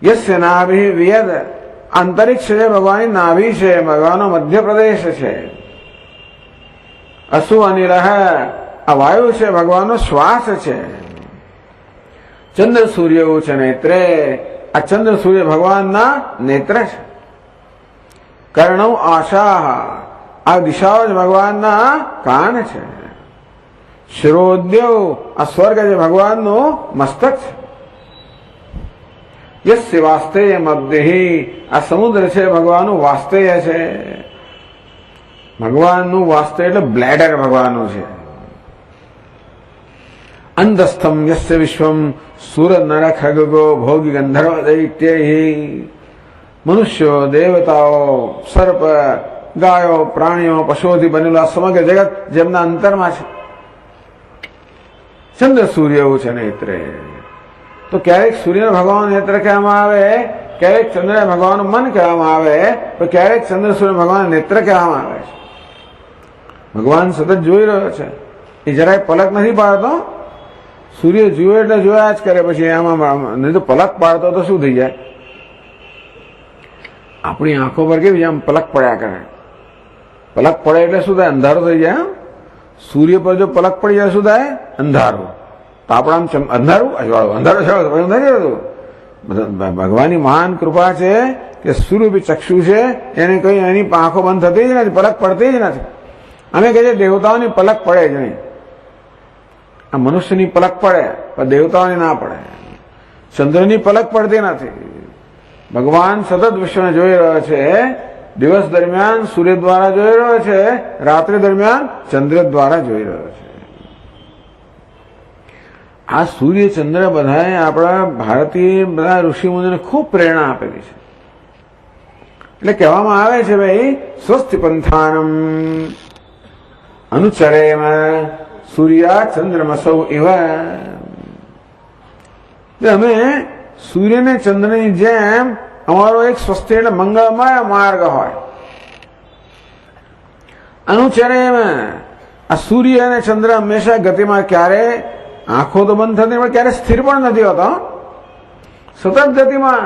યસ્ય નાભિ વેદ. અંતરિક્ષ છે ભગવાનની નાભી છે, ભગવાનનો મધ્યપ્રદેશ છે. અસુ અનિલ. આ વાયુ છે ભગવાનનો શ્વાસ છે. ચંદ્ર સૂર્ય ઉચ્ચ નેત્રે. આ ચંદ્ર સૂર્ય ભગવાનના નેત્ર છે. કર્ણવ આશા. આ દિશાઓ જ ભગવાનના કાન છે. શિરોદ્યવ. આ સ્વર્ગ છે ભગવાનનું મસ્તક છે. યસ્ય વાસ્તેય મબ્દેહી. આ સમુદ્ર છે ભગવાનનું વાસ્તેય છે. ભગવાનનું વાસ્તેય એટલે બ્લેડર ભગવાનનું છે. અંધસ્થમ યસ્ય વિશ્વમ. સુર નર ખગો ભોગી ગંધર્વ દૈત્ય. મનુષ્યો, દેવતાઓ, સર્પ, ગાયો, પ્રાણીઓ, પશુઓથી બનેલું આ સમગ્ર જગત જેમના અંતરમાં છે. ચંદ્ર સૂર્ય એવું છે નેત્રે. તો ક્યારેક સૂર્ય ભગવાન નેત્ર કહેવામાં આવે, ક્યારેક ચંદ્ર ભગવાનનું મન કહેવામાં આવે, તો ક્યારેક ચંદ્ર સૂર્ય ભગવાન નેત્ર કહેવામાં આવે છે. ભગવાન સતત જોઈ રહ્યો છે, એ જરાય પલક નથી પાડતો. સૂર્ય જુએ એટલે જોયા જ કરે, પછી આમાં નહીં તો પલક પાડતો તો શું થઈ જાય? આપણી આંખો પર કેવી આમ પલક પડ્યા કરે. પલક પડે એટલે શું થાય? અંધારો થઈ જાય. સૂર્ય પર જો પલક પડી જાય શું થાય? અંધારો. તો આપણે આમ અંધારું અજવાળું, અંધારો છવાડો નથી રહેતું. ભગવાનની મહાન કૃપા છે કે સૂર્ય ચક્ષુ છે, એને કઈ એની આંખો બંધ થતી જ નથી, પલક પડતી જ નથી. અમે કહીએ દેવતાઓની પલક પડે જ નહીં. આ મનુષ્યની પલક પડે પણ દેવતાઓની ના પડે. ચંદ્રની પલક પડતી નથી. ભગવાન સતત વિશ્વને જોઈ રહ્યો છે. દિવસ દરમિયાન સૂર્ય દ્વારા જોઈ રહ્યો છે, રાત્રિ દરમિયાન ચંદ્ર દ્વારા જોઈ રહ્યો છે. આ સૂર્ય ચંદ્ર બધાએ આપણા ભારતીય બધા ઋષિ મુનિઓને ખૂબ પ્રેરણા આપેલી છે. એટલે કહેવામાં આવે છે ભાઈ સ્વસ્તિ પંથાનમ અનુચરેમ સૂર્યા ચંદ્રમસૌ ઇવ. અમે સૂર્ય ને ચંદ્રની જેમ અમારો એક સ્વસ્તિ એટલે મંગળમય માર્ગ હોય. અનુચરેમ. આ સૂર્ય અને ચંદ્ર હંમેશા ગતિમાં, ક્યારે આંખો તો બંધ થતી પણ ક્યારે સ્થિર પણ નથી હોતો, સતત ગતિમાં.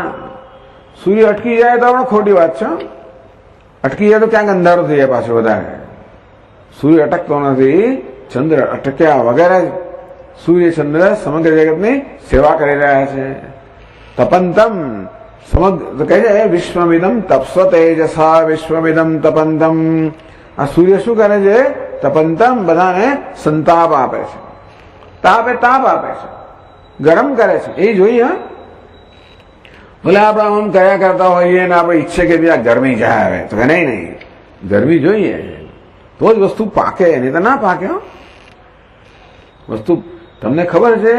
સૂર્ય અટકી જાય તો આપણે ખોટી વાત છે. અટકી જાય તો ક્યાંક અંધારું થઈ જાય પાછું વધારે. સૂર્ય અટકતો નથી, ચંદ્ર અટક્યા વગર જ સૂર્ય ચંદ્ર સમગ્ર જગતની સેવા કરી રહ્યા છે. તપંતમ સમગ્ર કહે છે વિશ્વમિદમ તપસ્વ તેજસા વિશ્વમિદમ તપંતમ. આ સૂર્ય શું કરે છે? તપંતમ, બધાને સંતાપ આપે છે. તાપ આપે છે, ગરમ કરે છે. એ જોઈએ. હા, ભલે આપણે આમ કયા કરતા હોઈએ ને આપણે ઈચ્છે કે આ ગરમી જાય આવે તો નહીં, ગરમી જોઈએ તો જ વસ્તુ પાકે, નહીં તો ના પાકે. વસ્તુ તમને ખબર છે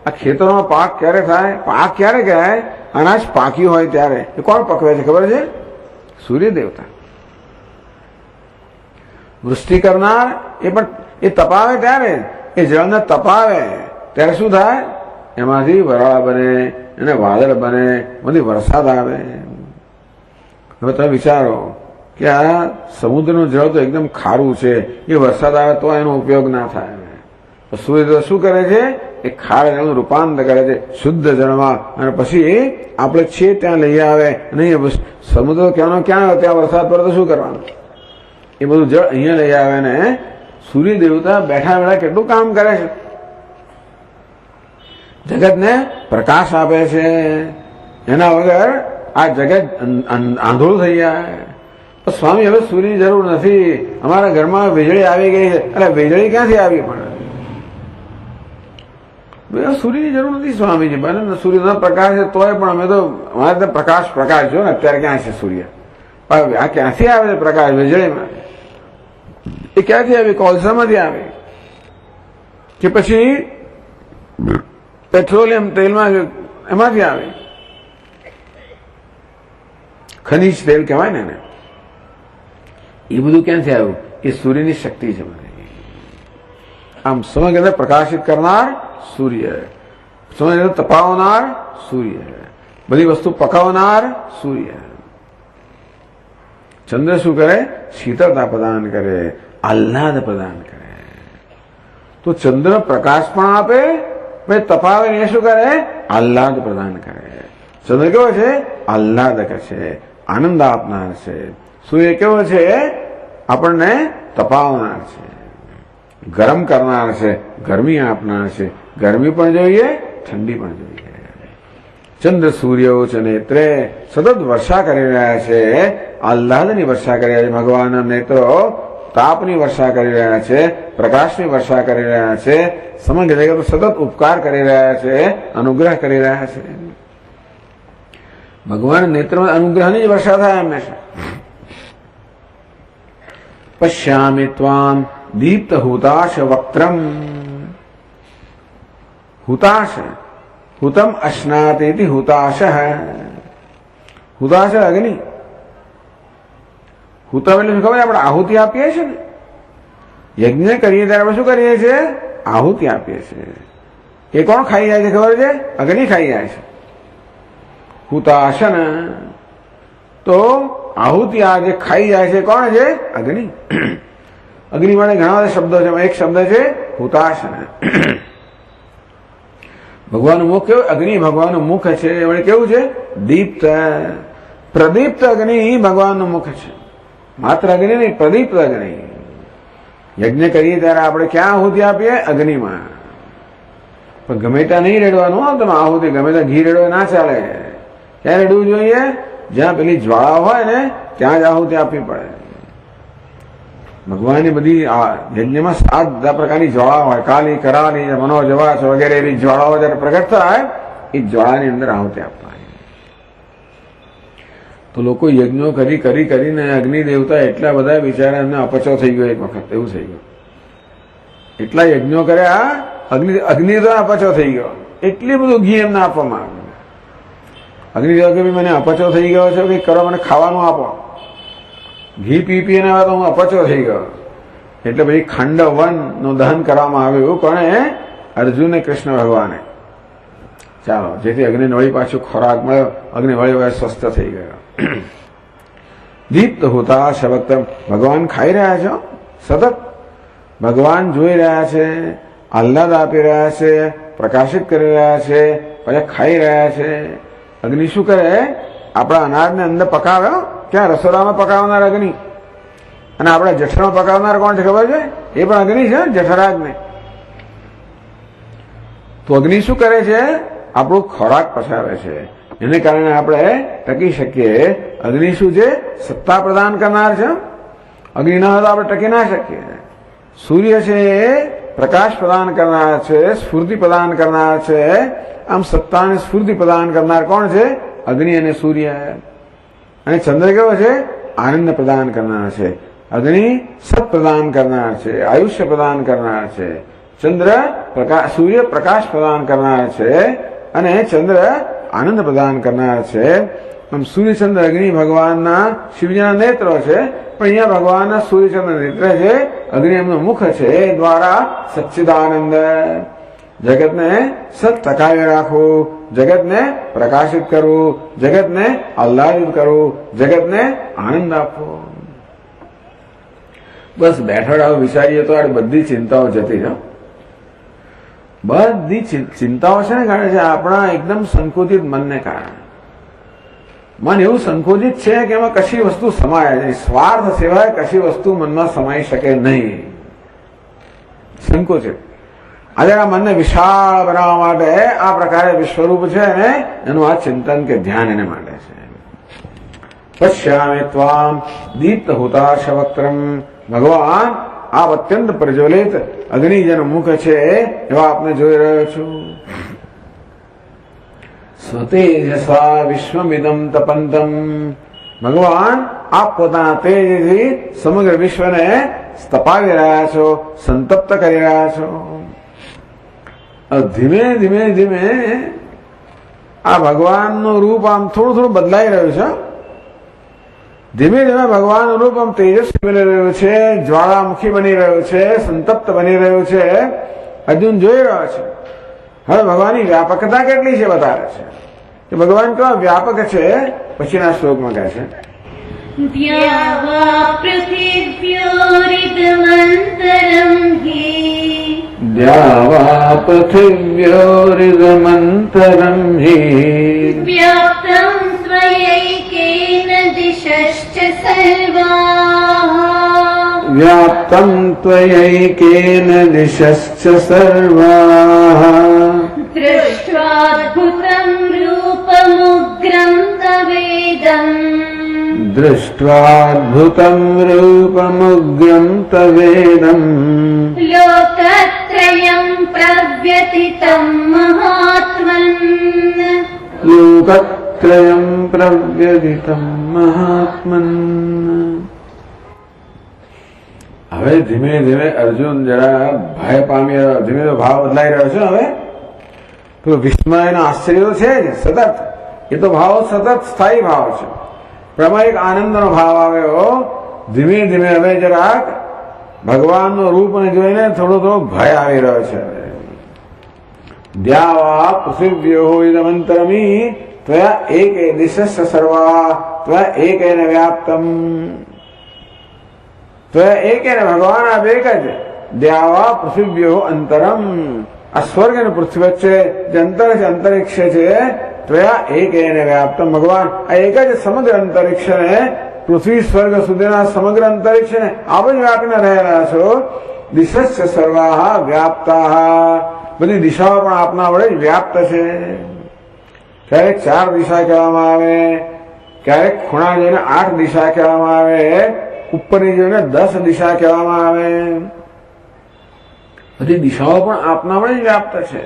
આ ખેતરોમાં પાક ક્યારે થાય? પાક ક્યારે કહેવાય? અનાજ પાક્યું હોય ત્યારે. એ કોણ પકવે છે ખબર છે? સૂર્ય દેવતા. વૃષ્ટિ કરનાર એ પણ એ તપાવે ત્યારે, એ જળને તપાવે ત્યારે શું થાય? એમાંથી વરાળ બને, એને વાદળ બને, બધી વરસાદ આવે. હવે તમે વિચારો કે આ સમુદ્રનું જળ તો એકદમ ખારું છે, એ વરસાદ આવે તો એનો ઉપયોગ ના થાય. તો સૂર્ય શું કરે છે? એ ખારા જળનું રૂપાંતર કરે છે શુદ્ધ જળમાં, અને પછી આપણે છે ત્યાં લઈ આવે. નહીં સમુદ્ર ક્યાંનો ક્યાં ત્યાં વરસાદ પડે તો શું કરવાનું? એ બધું જળ અહીંયા લઈ આવે ને સૂર્ય દેવતા બેઠા બેઠા કેટલું કામ કરે છે, જગતને પ્રકાશ આપે છે. એના વગર આ જગત આંધળું થઈ જાય. તો સ્વામી હવે સૂર્યની જરૂર નથી, અમારા ઘરમાં વીજળી આવી ગઈ છે. અરે વીજળી ક્યાંથી આવી? પણ સૂર્યની જરૂર નથી સ્વામીજી, બને સૂર્યનો પ્રકાશ છે તોય પણ અમે તો અમારે તો પ્રકાશ જો ને અત્યારે ક્યાં છે સૂર્ય? આ ક્યાંથી આવે છે પ્રકાશ? વીજળીમાં. એ ક્યાંથી આવી? કોલસામાંથી આવે કે પછી પેટ્રોલિયમ તેલમાં એમાંથી આવે? ખનીજ તેલ કહેવાય ને એને. એ બધું ક્યાંથી આવ્યું? એ સૂર્યની શક્તિ છે. આમ સમગ્ર પ્રકાશિત કરનાર સૂર્ય, સમગ્ર તપાવનાર સૂર્ય, બધી વસ્તુ પકાવનાર સૂર્ય. ચંદ્ર શું કરે? શીતળતા પ્રદાન કરે, આહ્લાદ પ્રદાન કરે. તો ચંદ્ર પ્રકાશ પણ આપે, ભાઈ તપાવે એ શું કરે? આહ્લાદ પ્રદાન કરે. ચંદ્ર કેવો છે? આહ્લાદક છે, આનંદ આપનાર છે. સૂર્ય કેવો છે? આપણને તપાવનાર છે, ગરમ કરનાર છે, ગરમી આપનાર છે. ગરમી પણ જોઈએ, ઠંડી પણ જોઈએ. ચંદ્ર સૂર્ય ઉચ્ચ નેત્રે સતત વર્ષા કરી રહ્યા છે, આહ્લાદની વર્ષા કરી રહ્યા છે. ભગવાનના નેત્રો તાપની વર્ષા કરી રહ્યા છે, પ્રકાશની વર્ષા કરી રહ્યા છે. સમગ્ર જગત સતત ઉપકાર કરી રહ્યા છે, અનુગ્રહ કરી રહ્યા છે. ભગવાન નેત્રમાં અનુગ્રહની જ વર્ષા થાય હંમેશા. પશ્યામિ ત્વામ દીપ્ત હુતાશ વક્ત્રમ. હુતાશ હુતમ અશ્નાતેતિ હુતાશ. હુતાશ અગ્નિ. હુતમ એટલે શું ખબર? આપણે આહુતિ આપીએ છીએ ને, યજ્ઞ કરીએ ત્યારે આપણે શું કરીએ છીએ? આહુતિ આપીએ છીએ. એ કોણ ખાઈ જાય છે ખબર છે? અગ્નિ ખાઈ જાય છે. હુતાશન. તો આહુતિ આ જે ખાઈ જાય છે કોણ છે? અગ્નિ. અગ્નિ માટે ઘણા બધા શબ્દો છે, એક શબ્દ છે હુતાશન. ભગવાનનું મુખ કેવું? અગ્નિ ભગવાનનું મુખ છે. એમાં કેવું છે? દીપ્ત, પ્રદીપ્ત અગ્નિ ભગવાનનું મુખ છે. માત્ર અગ્નિ નહીં, પ્રદીપ્ત અગ્નિ. યજ્ઞ કરીએ ત્યારે આપણે ક્યાં આહુતિ આપીએ? અગ્નિમાં. પણ ગમે ત્યાં નહીં રેડવાનું. તમે આહુતિ ગમે ત્યાં ઘી રેડો ના ચાલે. ક્યાં રેડવું જોઈએ? જ્યાં પેલી જ્વાળા હોય ને ત્યાં જ આહુતિ આપવી પડે. ભગવાનની બધી યજ્ઞમાં 7 પ્રકારની જ્વાળા હોય, કાલી, કરાલી, મનોજવાસ વગેરે એવી જ્વાળાઓ જયારે પ્રગટ થાય એ જ્વાળાની અંદર આહુતિ આપવાની. તો લોકો યજ્ઞો કરીને અગ્નિ દેવતા એટલા બધા બિચારા એમને અપચો થઈ ગયો. એક વખત એવું થઈ ગયું, એટલા યજ્ઞો કર્યા, અગ્નિ તો અપચો થઈ ગયો. એટલી બધું ઘી એમને આપવામાં આવ્યું. અગ્નિ દેવતા કે મને અપચો થઈ ગયો છે, કંઈક કરો, મને ખાવાનું આપો. ઘી પીને હવે તો હું અપચો થઈ ગયો. એટલે પછી ખાંડવન નું દહન કરવામાં આવ્યું. કોણે? અર્જુન ને કૃષ્ણ ભગવાને. ચાલો, જેથી અગ્નિ વળી પાછું ખોરાક મળ્યો, અગ્નિ વળી વળી સ્વસ્થ થઈ ગયો. દીપ્ત હોતા શબ્દ ભગવાન ખાઈ રહ્યા છે સતત. ભગવાન જોઈ રહ્યા છે, આહ્લાદ આપી રહ્યા છે, પ્રકાશિત કરી રહ્યા છે, પછી ખાઈ રહ્યા છે. અગ્નિ શું કરે? આપણા અનાજને અંદર પકાવે. ક્યાં? રસોડામાં પકાવનાર અગ્નિ. અને આપણા જઠરમાં પકાવનાર કોણ છે ખબર છે? એ પણ અગ્નિ છે, જઠરાગ્નિ. તો અગ્નિ શું કરે છે? આપણું ખોરાક પચાવે છે. એને કારણે આપણે ટકી શકીએ. અગ્નિ શું છે? સત્તા પ્રદાન કરનાર છે. અગ્નિ ન હોય તો આપણે ટકી ના શકીએ. સૂર્ય છે એ પ્રકાશ પ્રદાન કરનાર છે, સ્ફૂર્તિ પ્રદાન કરનાર છે. આમ સત્તા અને સ્ફૂર્તિ પ્રદાન કરનાર કોણ છે? અગ્નિ અને સૂર્ય. અને ચંદ્ર કેવો છે? આનંદ પ્રદાન કરનાર છે. અગ્નિ સત પ્રદાન કરનાર છે, આયુષ્ય પ્રદાન કરનાર છે. સૂર્ય પ્રકાશ પ્રદાન કરનાર છે અને ચંદ્ર આનંદ પ્રદાન કરનાર છે. આમ સૂર્યચંદ્ર અગ્નિ ભગવાનના શિવજીના નેત્રો છે, પણ અહીંયા ભગવાનના સૂર્યચંદ્ર નેત્ર છે, અગ્નિ એમનું મુખ છે, એ દ્વારા સચ્ચિદાનંદ જગતને સત ટકાવી રાખવું, જગતને પ્રકાશિત કરવું, જગતને આહ્લાદિત કરવું, જગતને આનંદ આપવો. બસ બેઠા વિચારીએ તો આ બધી ચિંતાઓ જતી જાઓ. બધી ચિંતાઓ છે ને કારણે છે આપણા એકદમ સંકુચિત મનને કારણે. મન એવું સંકોચિત છે કે એમાં કશી વસ્તુ સમાય નહીં. સ્વાર્થ સિવાય કશી વસ્તુ મનમાં સમાઈ શકે નહીં. સંકોચિત. આજે આ મનને વિશાળ બનાવવા માટે આ પ્રકારે વિશ્વરૂપ છે ને એનું આ ચિંતન કે ધ્યાન એને માટે છે. પશ્યામિ ત્વામ દીપ્ત હુતાશવક્ત્રમ. ભગવાન આપ અત્યંત પ્રજ્વલિત અગ્નિ જેનું મુખ છે એવા આપને જોઈ રહ્યો છું. સ્વતેજસા વિશ્વમિદમ તપંતમ. ભગવાન આપ પોતાના તેજથી સમગ્ર વિશ્વને તપાવી રહ્યા છો, સંતપ્ત કરી રહ્યા છો. ધીમે ધીમે ધીમે આ ભગવાનનું રૂપ આમ થોડું થોડું બદલાઈ રહ્યું છે. ધીમે ધીમે ભગવાનનું રૂપ આમ તેજસ્વી બની રહ્યું છે, જ્વાળામુખી બની રહ્યું છે, સંતપ્ત બની રહ્યું છે. અર્જુન જોઈ રહ્યો છે. હવે ભગવાનની વ્યાપકતા કેટલી છે બતાવે છે કે ભગવાન કેવા વ્યાપક છે. પછીના શ્લોકમાં કહે છે દ્યાવા પૃથિવ્યોરિદમંતરમ હિ. દ્યાવા પૃથિવ્યોરિદમંતરમ હિ. વ્યાપ્તં ત્વયૈકેન દિશશ્ચ સર્વાઃ. વ્યાપ્તં ત્વયૈકેન દિશશ્ચ સર્વાઃ. દૃષ્ટ્વાદ્ભુतं રૂપમુગ્રં તવેદં. દૃષ્ટ્વાદ્ભુतं રૂપમુગ્રં તવેદં. લોકત્રયં પ્રવ્યતિतं મહાત્મન. લોકત્રયં પ્રવ્યતિतं મહાત્મન. હવે ધીમે ધીમે અર્જુન જરા ભય પામી રહ્યો. ધીમે ધીમે ભાવ બદલાઈ રહ્યો છે. હવે તો વિસ્મયનો આશ્ચર્ય છે જ સતત. એ તો ભાવ સતત સ્થાયી ભાવ છે. પ્રમાણ એક આનંદનો ભાવ આવ્યો. ધીમે ધીમે હવે જરાક ભગવાનનું રૂપને જોઈને થોડો થોડો ભય આવી રહ્યો છે. દ્યાવા પૃથિવ્યો ઇદમંતરમી ત્વયા એકે દિશસ્ય સર્વા ત્વયા એકેન વ્યાપ્તમ. ત્વયા એકેન ભગવાન આપ એક જ. દ્યાવા પૃથિવ્યો અંતરમ. આ સ્વર્ગ અને પૃથ્વી વચ્ચે જે અંતર છે, અંતરિક્ષ છે, ત્વયા એકેન વ્યાપ્તમ. ભગવાન આ એક જ સમગ્ર અંતરિક્ષને, પૃથ્વી સ્વર્ગ સુધીના સમગ્ર અંતરિક્ષને આપ જ વ્યાપીને રહેલા છો. દિશસ્ય સર્વાઃ વ્યાપ્તાઃ. બધી દિશાઓ પણ આપના વડે જ વ્યાપ્ત છે. ક્યારેક 4 દિશા કહેવામાં આવે, ક્યારેક ખૂણા જોઈને 8 દિશા કહેવામાં આવે, ઉપરની જોઈને 10 દિશા કહેવામાં આવે. બધી દિશાઓ પણ આપના વડે જ વ્યાપ્ત છે.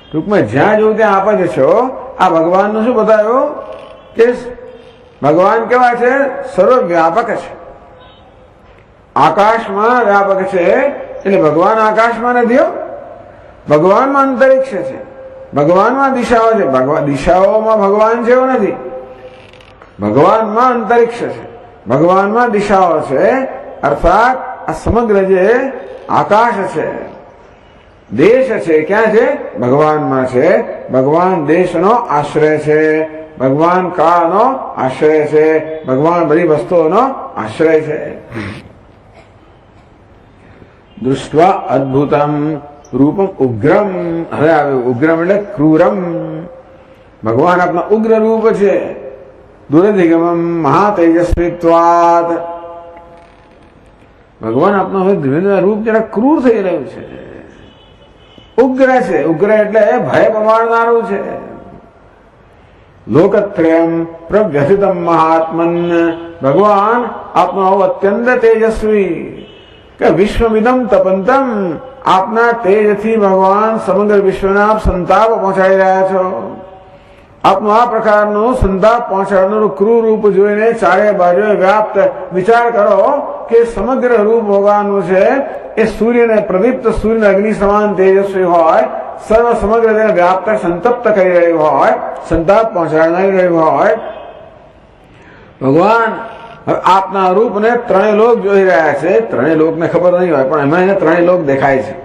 ટૂંકમાં જ્યાં જોઉં ત્યાં આપ જ છો. આ ભગવાનનું શું બતાવ્યું કે ભગવાન કેવા છે? સર્વવ્યાપક છે. આકાશમાં વ્યાપક છે એટલે ભગવાન આકાશમાં નથી. ભગવાનમાં અંતરિક્ષ છે, ભગવાનમાં દિશાઓ છે. દિશાઓમાં ભગવાન છે એવું નથી. ભગવાનમાં અંતરિક્ષ છે, ભગવાનમાં દિશાઓ છે. અર્થાત આ સમગ્ર જે આકાશ છે, દેશ છે, ક્યાં છે? ભગવાનમાં છે. ભગવાન દેશનો આશ્રય છે, ભગવાન કાળનો આશ્રય છે, ભગવાન બધી વસ્તુઓનો આશ્રય છે. દૃષ્ટ્વા અદ્ભુતમ રૂપમ ઉગ્રમ. હવે આવ્યું ઉગ્રમ એટલે ક્રૂરમ. ભગવાન આપના ઉગ્ર રૂપ છે. દુરધિગમમ મહાતેજસ્વીત્વાદ. ભગવાન આપનું હવે ધીમે ધીમે રૂપ જરા ક્રૂર થઈ રહ્યું છે. ઉગ્ર છે. ઉગ્ર એટલે ભય પમાડનારું છે. લોકત્રયમ પ્રવ્યથિતમ મહાત્મન. ભગવાન આપનો આવો અત્યંત તેજસ્વી કે વિશ્વમિદમ તપંતમ. આપના તેજથી ભગવાન સમગ્ર વિશ્વને આપ સંતાપ પહોંચાડી રહ્યા છો. આપનું આ પ્રકારનું સંતાપ પહોંચાડનારું ક્રૂર રૂપ જોઈને ચારે બાજુએ વ્યાપ્ત. વિચાર કરો કે સમગ્ર રૂપ ભગવાનનું છે એ સૂર્યને પ્રદીપ્ત સૂર્યને અગ્નિ સમાન તેજસ્વી હોય, સર્વ સમગ્ર તેને વ્યાપ્ત સંતપ્ત કરી રહ્યું હોય, સંતાપ પહોંચાડનારી રહ્યું હોય. ભગવાન હવે આપના રૂપને ત્રણેય લોક જોઈ રહ્યા છે. ત્રણેય લોકને ખબર નહીં હોય પણ એમાં એને ત્રણેય લોક દેખાય છે.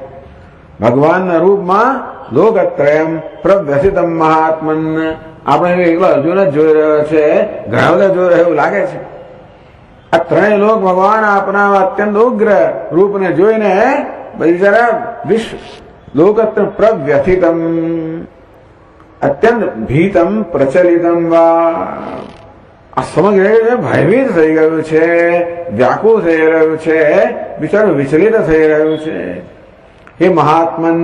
ભગવાનના રૂપમાં લોકત્રયમ પ્રવ્યથિતમ મહાત્મન. આપણે એકલો અર્જુન જ જોઈ રહ્યો છે, ઘણા બધા જોઈ રહ્યો એવું લાગે છે. આ ત્રણેય લોક ભગવાન આપના અત્યંત ઉગ્ર રૂપને જોઈને બિચારા વિશ્વ લોકત્ર પ્રવ્યથિતમ અત્યંત ભીતમ પ્રચલિતમ વા. આ સમગ્ર ભયભીત થઈ ગયું છે, વ્યાકુળ થઈ રહ્યું છે, બિચારું વિચલિત થઈ રહ્યું છે. એ મહાત્મન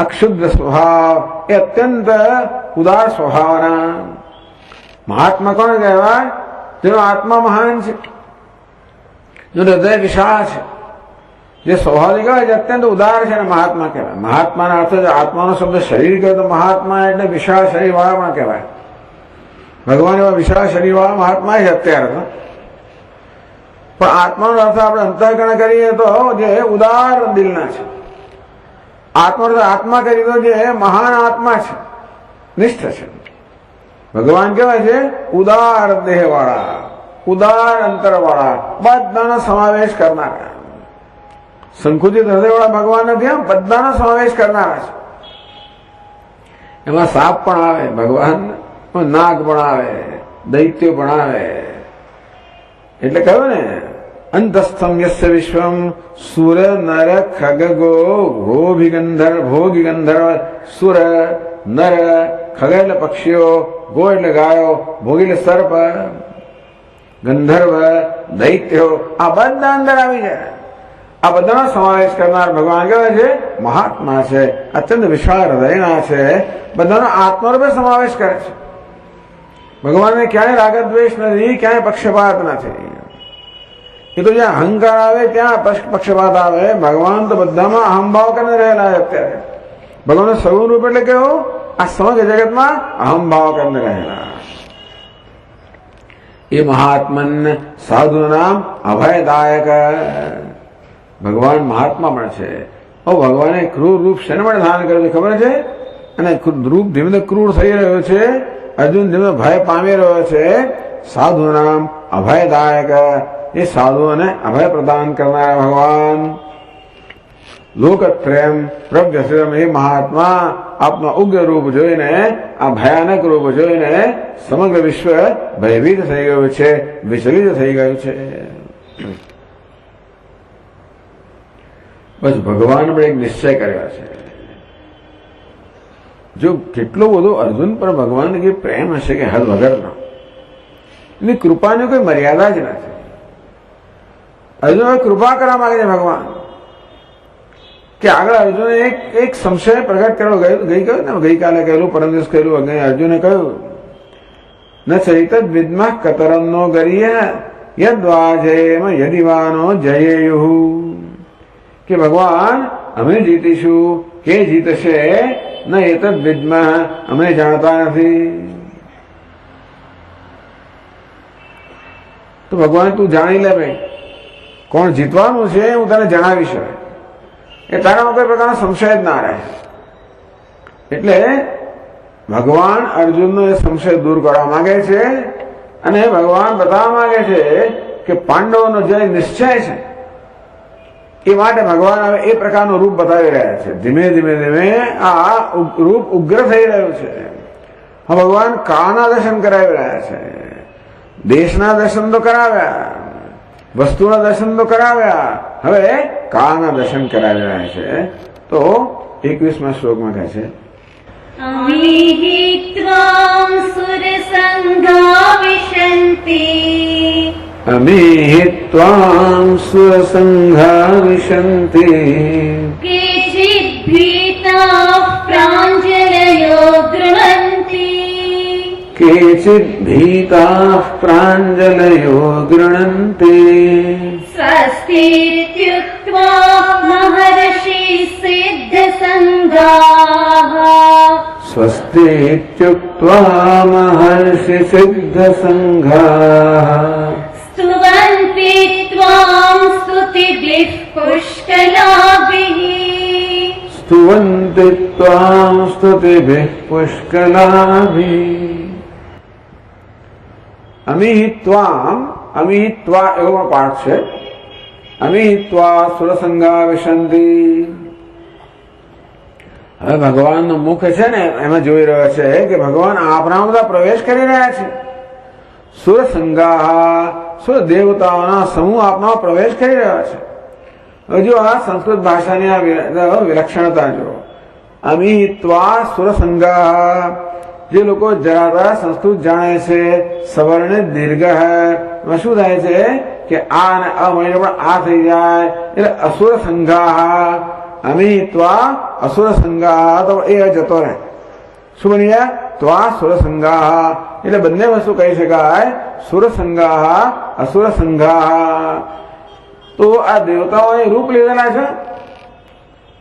અક્ષુદ્ર સ્વભાવ, એ અત્યંત ઉદાર સ્વભાવના મહાત્મા કોણ કહેવાય? જેનો આત્મા મહાન છે, જેનો હૃદય વિશાળ છે, જે સ્વાભાવિક હોય છે અત્યંત ઉદાર છે ને મહાત્મા કહેવાય. મહાત્માના અર્થ આત્માનો શબ્દ શરીર કહ્યું તો મહાત્મા એટલે વિશાળ શરીર વાળા પણ કહેવાય. ભગવાન એવા વિશાળ શરીર વાળા મહાત્મા છે અત્યારે તો. પણ આત્માનો અર્થ આપણે અંતઃકરણ કરીએ તો જે ઉદાર દિલના છે. આત્મા આત્મા કરી તો જે મહાન આત્મા છે, નિષ્ઠ છે. ભગવાન કેવાય છે ઉદાર દેહ વાળા, ઉદાર અંતર વાળા, બધાનો સમાવેશ કરનારા. સંકુચિત હૃદય વાળા ભગવાન નથી, આમ બધાનો સમાવેશ કરનારા છે. એમાં સાપ પણ આવે ભગવાન, નાગ પણ આવે, દૈત્યો પણ આવે. એટલે કહ્યું ને અંતસ્થમ યસ્ય વિશ્વમ સુર નર ખગગો ગોભિગંધર ભોગિગંધર્વ. સુર નર ખગ એટલે પક્ષીઓ, ગો એટલે ગાયો, ભોગી એટલે સર્પ, ગંધર્વ દૈત્યો, આ બધા અંદર આવી જાય. આ બધાનો સમાવેશ કરનાર ભગવાન કહેવાય છે મહાત્મા છે, અત્યંત વિશાળ હૃદયના છે, બધાનો આત્માનો સમાવેશ કરે છે. ભગવાનને ક્યાંય રાગદ્વેષ નથી, ક્યાંય પક્ષપાત નથી. એ તો જ્યાં અહંકાર આવે ત્યાં પક્ષપાત આવે. ભગવાન તો બધામાં અહંભાવ કરીને રહેલા છે. અત્યારે ભગવાન સગુણ રૂપ એટલે કેવું? આ સમગ્ર જગતમાં અહંભાવ કરીને રહેલા. એ મહાત્મન સાધુ નામ અભયદાયક. ભગવાન મહાત્મા પણ છે. ભગવાને ક્રૂર રૂપ શેને માટે ધારણ કર્યું છે ખબર છે? અને રૂપ ધીમે ધીમે ક્રૂર થઈ રહ્યો છે. અર્જુન ધીમે ભય પામી રહ્યો છે. સાધુ નામ અભયદાયક, એ સાધુઓને અભય પ્રદાન કરનારા ભગવાન. લોકત્રયમ પ્રવ્યથિતમ, એ મહાત્મા આપનો ઉગ્ર રૂપ જોઈને, આ ભયાનક રૂપ જોઈને સમગ્ર વિશ્વ ભયભીત થઈ ગયું છે, વિચલિત થઈ ગયું છે. બસ ભગવાન પણ એક નિશ્ચય કર્યો છે. જો કેટલો બધો અર્જુન પર ભગવાન કે પ્રેમ હશે કે હદ વગરનો, એની કૃપાની કોઈ મર્યાદા જ નથી. અર્જુન કૃપા કરવા માંગે છે ભગવાન કે આગળ અર્જુને એક સંશય પ્રગટ કર્યો. ગઈકાલે કહેલું, પરમ દિવસ કહેલું, અર્જુને કહ્યું ન ચૈત વિદ્મા કતરમ નો ગરીય યદ્વાજેમ યદિવાનો જયેયુ. કે ભગવાન અમે જીતીશું કે જીતશે, ન એતદ વિદ્મા, અમે જાણતા નથી. તો ભગવાન તું જાણી લે ભાઈ, કોણ જીતવાનું છે હું તને જણાવીશ. એ તારામાં કોઈ પ્રકારનો સંશય જ ના રહે. એટલે ભગવાન અર્જુનનો એ સંશય દૂર કરવા માંગે છે. અને ભગવાન બતાવવા માંગે છે કે પાંડવોનો જે નિશ્ચય છે એ માટે ભગવાન હવે એ પ્રકારનું રૂપ બતાવી રહ્યા છે. ધીમે ધીમે ધીમે આ રૂપ ઉગ્ર થઈ રહ્યું છે. હા, ભગવાન કાળના દર્શન કરાવી રહ્યા છે, દેશના દર્શન તો કરાવ્યા, વસ્તુના દર્શન તો કરાવ્યા, હવે કાળના દર્શન કરાવી રહ્યા છે. તો 21મા શ્લોકમાં કહે છે અમીહિ ત્વાં સુરસંઘા વિશન્તિ, અમીહિ ત્વાં સુરસંઘા વિશન્તિ, કેચિદ ભીતા પ્રાંજલયો ગૃહન્તિ, કેચિદ ભીતા પ્રાંજલયો ગૃણન્તિ, સ્વસ્તિત્યુક્ત્વા મહર્ષિ સિદ્ધ સંઘાઃ, સ્વસ્તિત્યુક્ત્વા મહર્ષિ સિદ્ધ સંઘાઃ, સ્તુવન્તિ ત્વાં સ્તુતિભિઃ પુષ્કલાભિઃ, સ્તુવન્તિ ત્વાં સ્તુતિભિઃ પુષ્કલાભિઃ. અમિહિત્વા એવો પાઠ છે. અમિહિત્વા સુરસંગા વિશંતિ. હવે ભગવાનનું મુખ છે ને એમાં જોઈ રહ્યો છે કે ભગવાન આપણા બધા પ્રવેશ કરી રહ્યા છે. સુરસંગા, સુર દેવતાઓના સમૂહ આપણા પ્રવેશ કરી રહ્યા છે. જો આ સંસ્કૃત ભાષાની આ વિલક્ષણતા જો. અમિહિત્વા સુરસંગા, જે લોકો જરા સંસ્કૃત જાણે છે, સવર્ણ દીર્ઘ એમાં શું થાય છે કે આ અને અ મળીને પણ આ થઈ જાય એટલે અસુર સંઘા. અમિહિત્વા અસુર સંઘા તો એ જતો રહે. શું બની જાય? ત્વા સુર સંઘા. એટલે બંને વસ્તુ કહી શકાય. સુર સંઘા અસુર સંઘા. તો આ દેવતાઓએ રૂપ લીધેલા છે.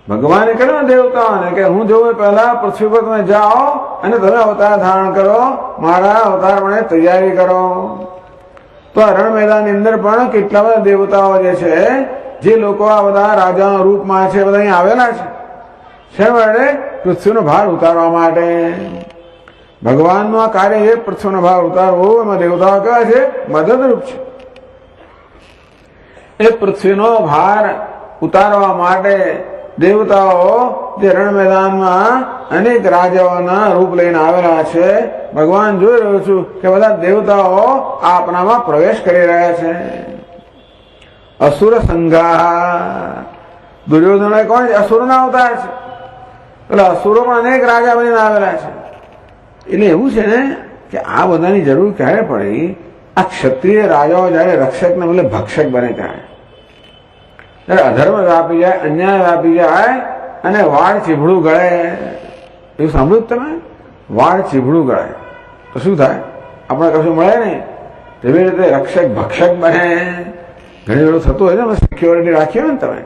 ભગવાને કહ્યું દેવતાઓને કે હું જોઉં પહેલા પૃથ્વી પર તમે જાઓ અને તમે અવતાર ધારણ કરો, મારા અવતાર માટે તૈયારી કરો. તો આ રણ મેદાનની અંદર પણ કેટલા બધા દેવતાઓ જે છે, જે લોકો આ બધા રાજાના રૂપમાં છે, બધા અહીં આવેલા છે. શા માટે? પૃથ્વીનો ભાર ઉતારવા માટે. ભગવાનનું આ કાર્ય છે પૃથ્વીનો ભાર ઉતારવો. એમાં દેવતાઓ કયા છે? મદદરૂપ છે. એ પૃથ્વીનો ભાર ઉતારવા માટે દેવતાઓ જે રણ મેદાનમાં અનેક રાજાઓના રૂપ લઈને આવેલા છે. ભગવાન જોઈ રહ્યો છું કે બધા દેવતાઓ આપણામાં પ્રવેશ કરી રહ્યા છે. અસુર સંઘા. દુર્યોધન કોણ છે? અસુરના અવતાર છે. એટલે અસુરો પણ અનેક રાજા બનીને આવેલા છે. એટલે એવું છે ને કે આ બધાની જરૂર ક્યારે પડી? આ ક્ષત્રિય રાજાઓ જયારે રક્ષકને બદલે ભક્ષક બને ત્યારે અધર્મ વ્યાપી જાય, અન્યાય વ્યાપી જાય અને વાળ ચીભડું ગળે. એવું સાંભળ્યું તમે? વાળ ચીભડું ગળે તો શું થાય? આપણે કશું મળે નહીં. એવી રીતે રક્ષક ભક્ષક બને. ઘણી બધું થતું હોય ને, સિક્યોરિટી રાખી હોય ને તમે,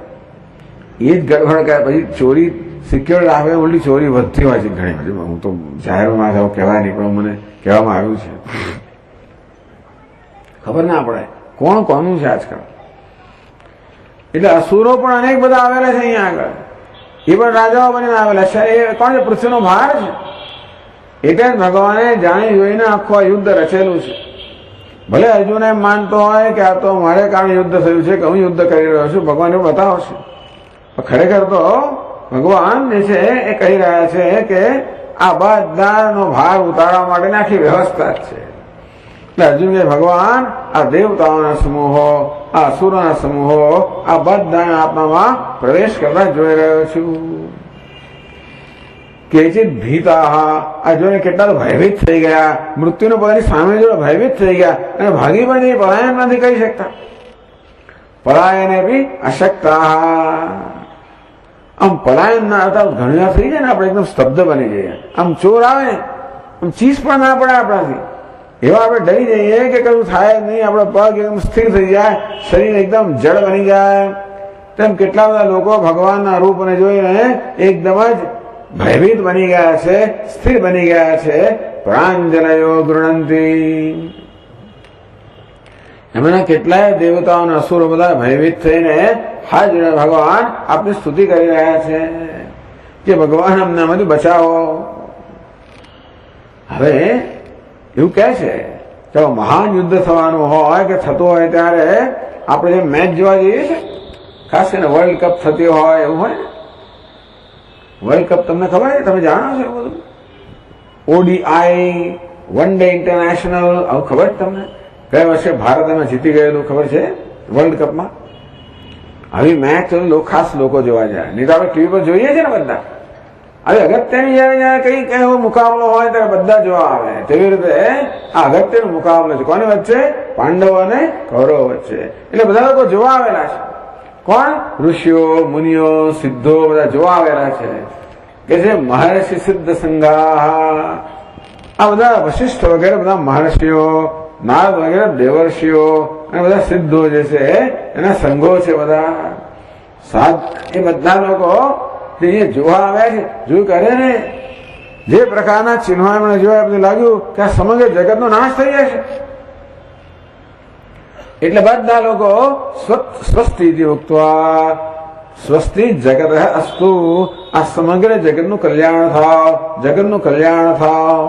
એ જ ગડબડ કરે. પછી ચોરી સિક્યોરિટી રાખે ઉલટી ચોરી વધતી હોય છે ઘણી બધી. હું તો જાહેરમાં જાઉં કહેવાય નહીં, પણ મને કહેવામાં આવ્યું છે. ખબર ના પડે કોણ કોનું છે આજકાલ. એટલે અસુરો પણ અનેક બધા આવેલા છે અહીંયા આગળ. એ પણ રાજાઓ બનીને આવેલા છે. એ કોણ છે? પૃથ્વીનો ભાર છે. એટલે જ ભગવાને જાણી જોઈને આખું યુદ્ધ રચેલું છે. ભલે અર્જુન એમ માનતો હોય કે આ તો મારે કારણે યુદ્ધ થયું છે, કે હું યુદ્ધ કરી રહ્યો છું, ભગવાન એવું બતાવશે. પણ ખરેખર તો ભગવાન જે છે એ કહી રહ્યા છે કે આ બધાનો ભાર ઉતારવા માટેની આખી વ્યવસ્થા જ છે. એટલે અર્જુન કે ભગવાન આ દેવતાઓના સમૂહો, આ અસુરોના સમૂહો, આ બધા આપણામાં પ્રવેશ કરતા જોઈ રહ્યો છું. કેચિત ભીતા. આ જોઈને કેટલા તો ભયભીત થઈ ગયા. મૃત્યુનો પોતાની સામે જોડે ભયભીત થઈ ગયા અને ભાગી પણ નહીં, પલાયન નથી કરી શકતા. પલાયને બી અશક્તા. આમ પલાયન ના હતા ઘણી વાર થઈ જાય ને આપણે એકદમ સ્તબ્ધ બની જઈએ. આમ ચોર આવે ને આમ ચીસ પણ ના પડે આપણાથી. એવા આપણે ડરી જઈએ કે કશું થાય નહીં. આપણો પગ એકદમ સ્થિર થઈ જાય, શરીર એકદમ જડ બની જાય. તેમ કેટલા બધા લોકો ભગવાનના રૂપને જોઈને એકદમ જ ભયભીત બની ગયા છે, સ્થિર બની ગયા છે. પ્રાંજલયો ગૃણંતી. એમના કેટલાય દેવતાઓના અસુરો બધા ભયભીત થઈને હાજર ભગવાન આપની સ્તુતિ કરી રહ્યા છે કે ભગવાન અમને આમાંથી બચાવો. હવે એવું કહે છે કે મહાન યુદ્ધ થવાનું હોય કે થતું હોય ત્યારે આપણે જે મેચ જોવા જઈએ છીએ, ખાસ કરીને વર્લ્ડ કપ થતી હોય એવું હોય ને. વર્લ્ડ કપ તમને ખબર છે? તમે જાણો છો એવું બધું? ઓડીઆઈ, વન ડે ઇન્ટરનેશનલ, આવું ખબર છે તમને? ગયા વર્ષે ભારત એમાં જીતી ગયેલું ખબર છે વર્લ્ડ કપમાં. આવી મેચ ખાસ લોકો જોવા જાય. નહીં તો આપણે ટીવી પર જોઈએ છીએ ને બધા. હવે અગત્યની જયારે કઈ એવો મુકાબલો હોય ત્યારે બધા જોવા આવે. તેવી રીતે આ અગત્યનો મુકાબલો છે. કોની વચ્ચે? પાંડવો અને કૌરવો વચ્ચે. એટલે બધા લોકો જોવા આવેલા છે. કોણ? ઋષિઓ, મુનિઓ, સિદ્ધો બધા જોવા આવેલા છે. કે છે મહર્ષિ સિદ્ધ સંઘા. આ બધા વશિષ્ઠ વગેરે બધા મહર્ષિઓ, નારદ વગેરે દેવર્ષિઓ અને બધા સિદ્ધો જે છે એના સંઘો છે બધા. એ બધા લોકો જે જોવા આવ્યા છે, જોયું કરે ને જે પ્રકારના ચિહ્નો એમણે જોયા, એમને લાગ્યું કે આ સમગ્ર જગતનો નાશ થઈ જશે. એટલે બધા લોકો સ્વસ્તિ ઉક્તવા સ્વસ્તિ જગત અસ્તુ. આ સમગ્ર જગતનું કલ્યાણ થાવ, જગતનું કલ્યાણ થાવ.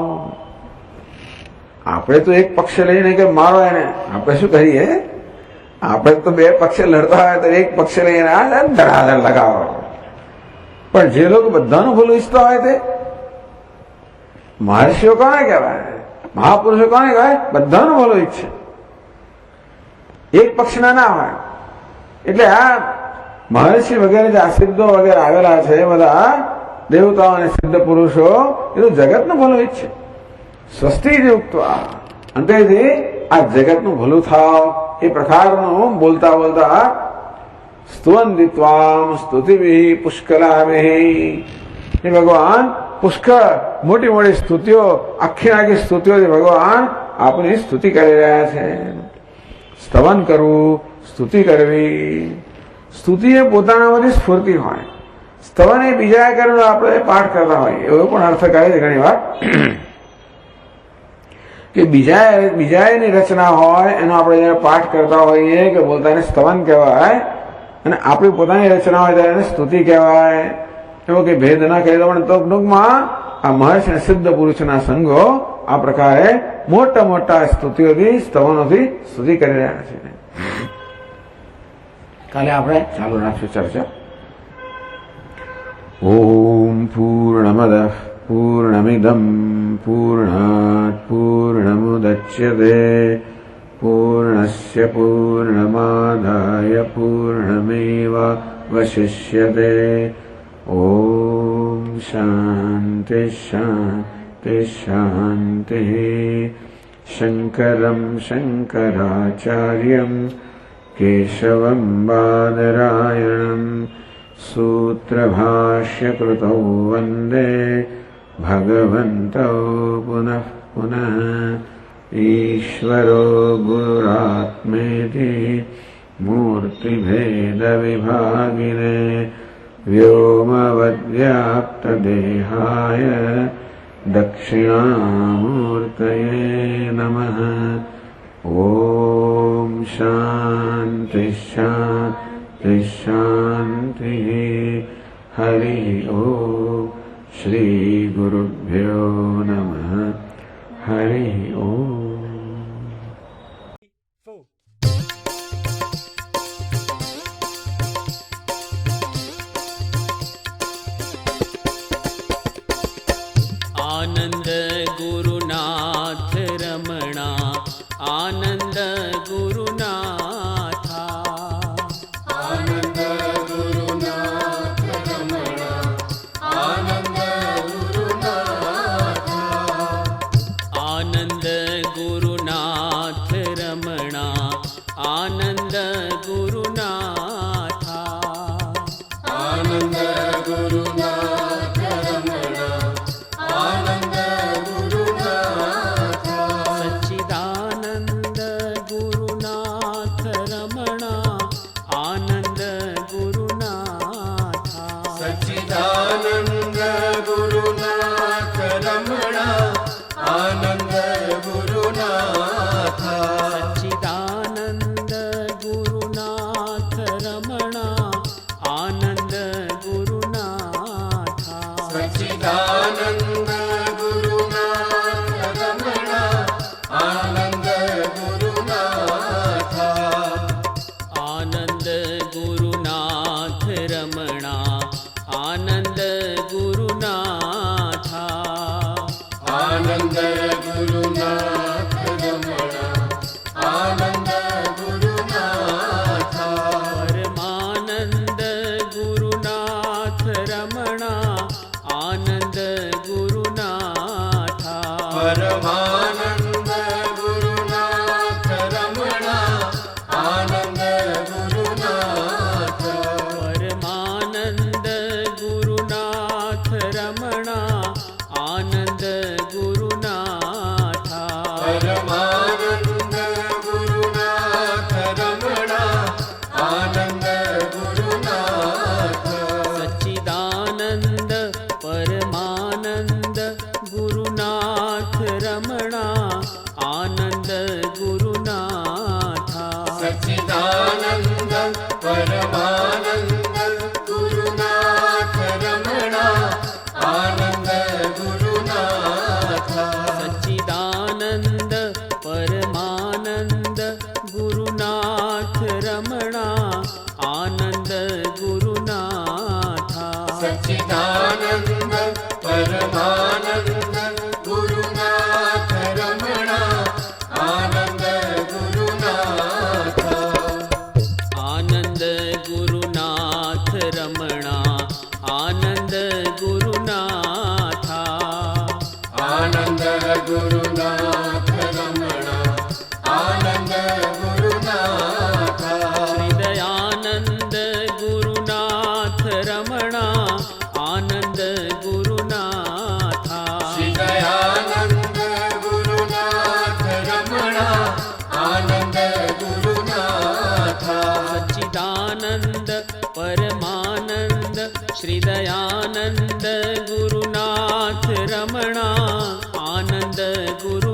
આપ આપણે તો એક પક્ષ લઈને કે મારો એને, આપણે શું કરીએ, આપણે તો બે પક્ષે લડતા હોય તો એક પક્ષ લઈને ધડાધડ લગાવો. પણ જે લોકો બધાનું ભલું ઈચ્છતા હોય તે મહર્ષિઓ કોને કહેવાય, મહાપુરુષો કોને કહેવાય? બધાનું ભલું ઈચ્છે, એક પક્ષના ના હોય. એટલે આ મહર્ષિ વગેરે જે આ સિદ્ધો વગેરે આવેલા છે બધા દેવતાઓ અને સિદ્ધ પુરુષો એ તો જગતનું ભલું ઈચ્છે. સ્વસ્તિ યુક્ત્વા, અંતેથી આ જગતનું ભલું થાવ એ પ્રકારનું બોલતા બોલતા સ્તુવંદિત્વામ સ્તુતિભિ પુષ્કલામિ, એ ભગવાન પુષ્કળ મોટી મોટી સ્તુતિઓ, આખી સ્તુતિઓથી ભગવાન આપની સ્તુતિ કરી રહ્યા છે. સ્તવન કરવું, સ્તુતિ કરવી. સ્તુતિ એ પોતાનામાંથી સ્ફૂર્તિ હોય, સ્તવન એ બીજા કરેલો આપણે પાઠ કરતા હોય એવો પણ અર્થ કરે છે ઘણી વાર કે બીજાની રચના હોય એનો આપણે જયારે પાઠ કરતા હોઈએ કે બોલતા એને સ્તવન કહેવાય, અને આપણી પોતાની રચના હોય ત્યારે એને સ્તુતિ કહેવાય. એવો કે ભેદ ના કહી દો, પણ ટૂંકમાં આ મહર્ષિ અને સિદ્ધ પુરુષના સંઘો આ પ્રકારે મોટા મોટા સ્તુતિઓથી સ્તવનોથી સ્તુતિ કરી રહ્યા છે. કાલે આપણે ચાલુ રાખશું ચર્ચા. ઓમ પૂર્ણમદ પૂર્ણમિદમ પૂર્ણાત પૂર્ણમુદચ્યતે પૂર્ણસ્ય પૂર્ણમાદાય પૂર્ણમેવાવશિષ્યતે. ઓમ શાંતિ શાંતિ શાંતિ. શંકરં શંકરાચાર્યં કેશવં બાદરાયણં સૂત્રભાષ્યકૃતૌ વંદે ભગવन्तौ પુનઃ પુનઃ. ઈશ્વરો ગુરુરાત્મેતિ મૂર્તિભેદવિભાગિને વ્યોમવદ્વ્યાપ્તદેહાય દક્ષિણામૂર્તયે નમઃ. ઓમ શાંતિ શાંતિ શાંતિ. હરિ ઓમ. શ્રી ગુરુભ્યો નમઃ. હરિ ઓમ. आनंद गुरुनाथ रमणा, आनंद गुरुनाथा. आनंद गुरुनाथ रमणा, आनंद गुरुनाथा. आनंद गुरुनाथ रमणा, आनंद गुरुनाथा. आनंद गुरुनाथ रमणा, आनंद गुरुनाथा. सच्चिदानंद गुरुनाथ रमणा, आनंद गुरुनाथा. सच्चिदानंद गुरुनाथ रमणा, आनंद गुरुनाथा. सच्चिदानंद गुरुनाथ रमणा, आनंद गुरुनाथा. सच्चिदानंद गुरुनाथ रमणा, आनंद गुरुनाथा. आनंद गुरुनाथ रमणा, आनंद गुरुनाथा. आनंद गुरुनाथ रमणा, आनंद गुरुनाथा. परमानंद गुरुनाथ रमणा, आनंद गुरुनाथा. परमानंद गुरुनाथ रमणा, आनंद गुरुनाथा. परमानंद गुरुनाथ रमणा, आनंद गुरुनाथा. परमानंद गुरुनाथ रमणा, आनंद गुरुनाथा. सच्चिदानंद परमानंद गुरुनाथ रमणा, गुरुनाथ रमणा आनंद गुरुनाथ श्रीदयानंद गुरुनाथ रमणा आनंद गुरुनाथ श्रीदयानंद गुरुनाथ रमणा आनंद गुरुनाथ सच्चिदानंद परमानंद श्रीदयानंद गुरुनाथ रमणा आनंद गुरु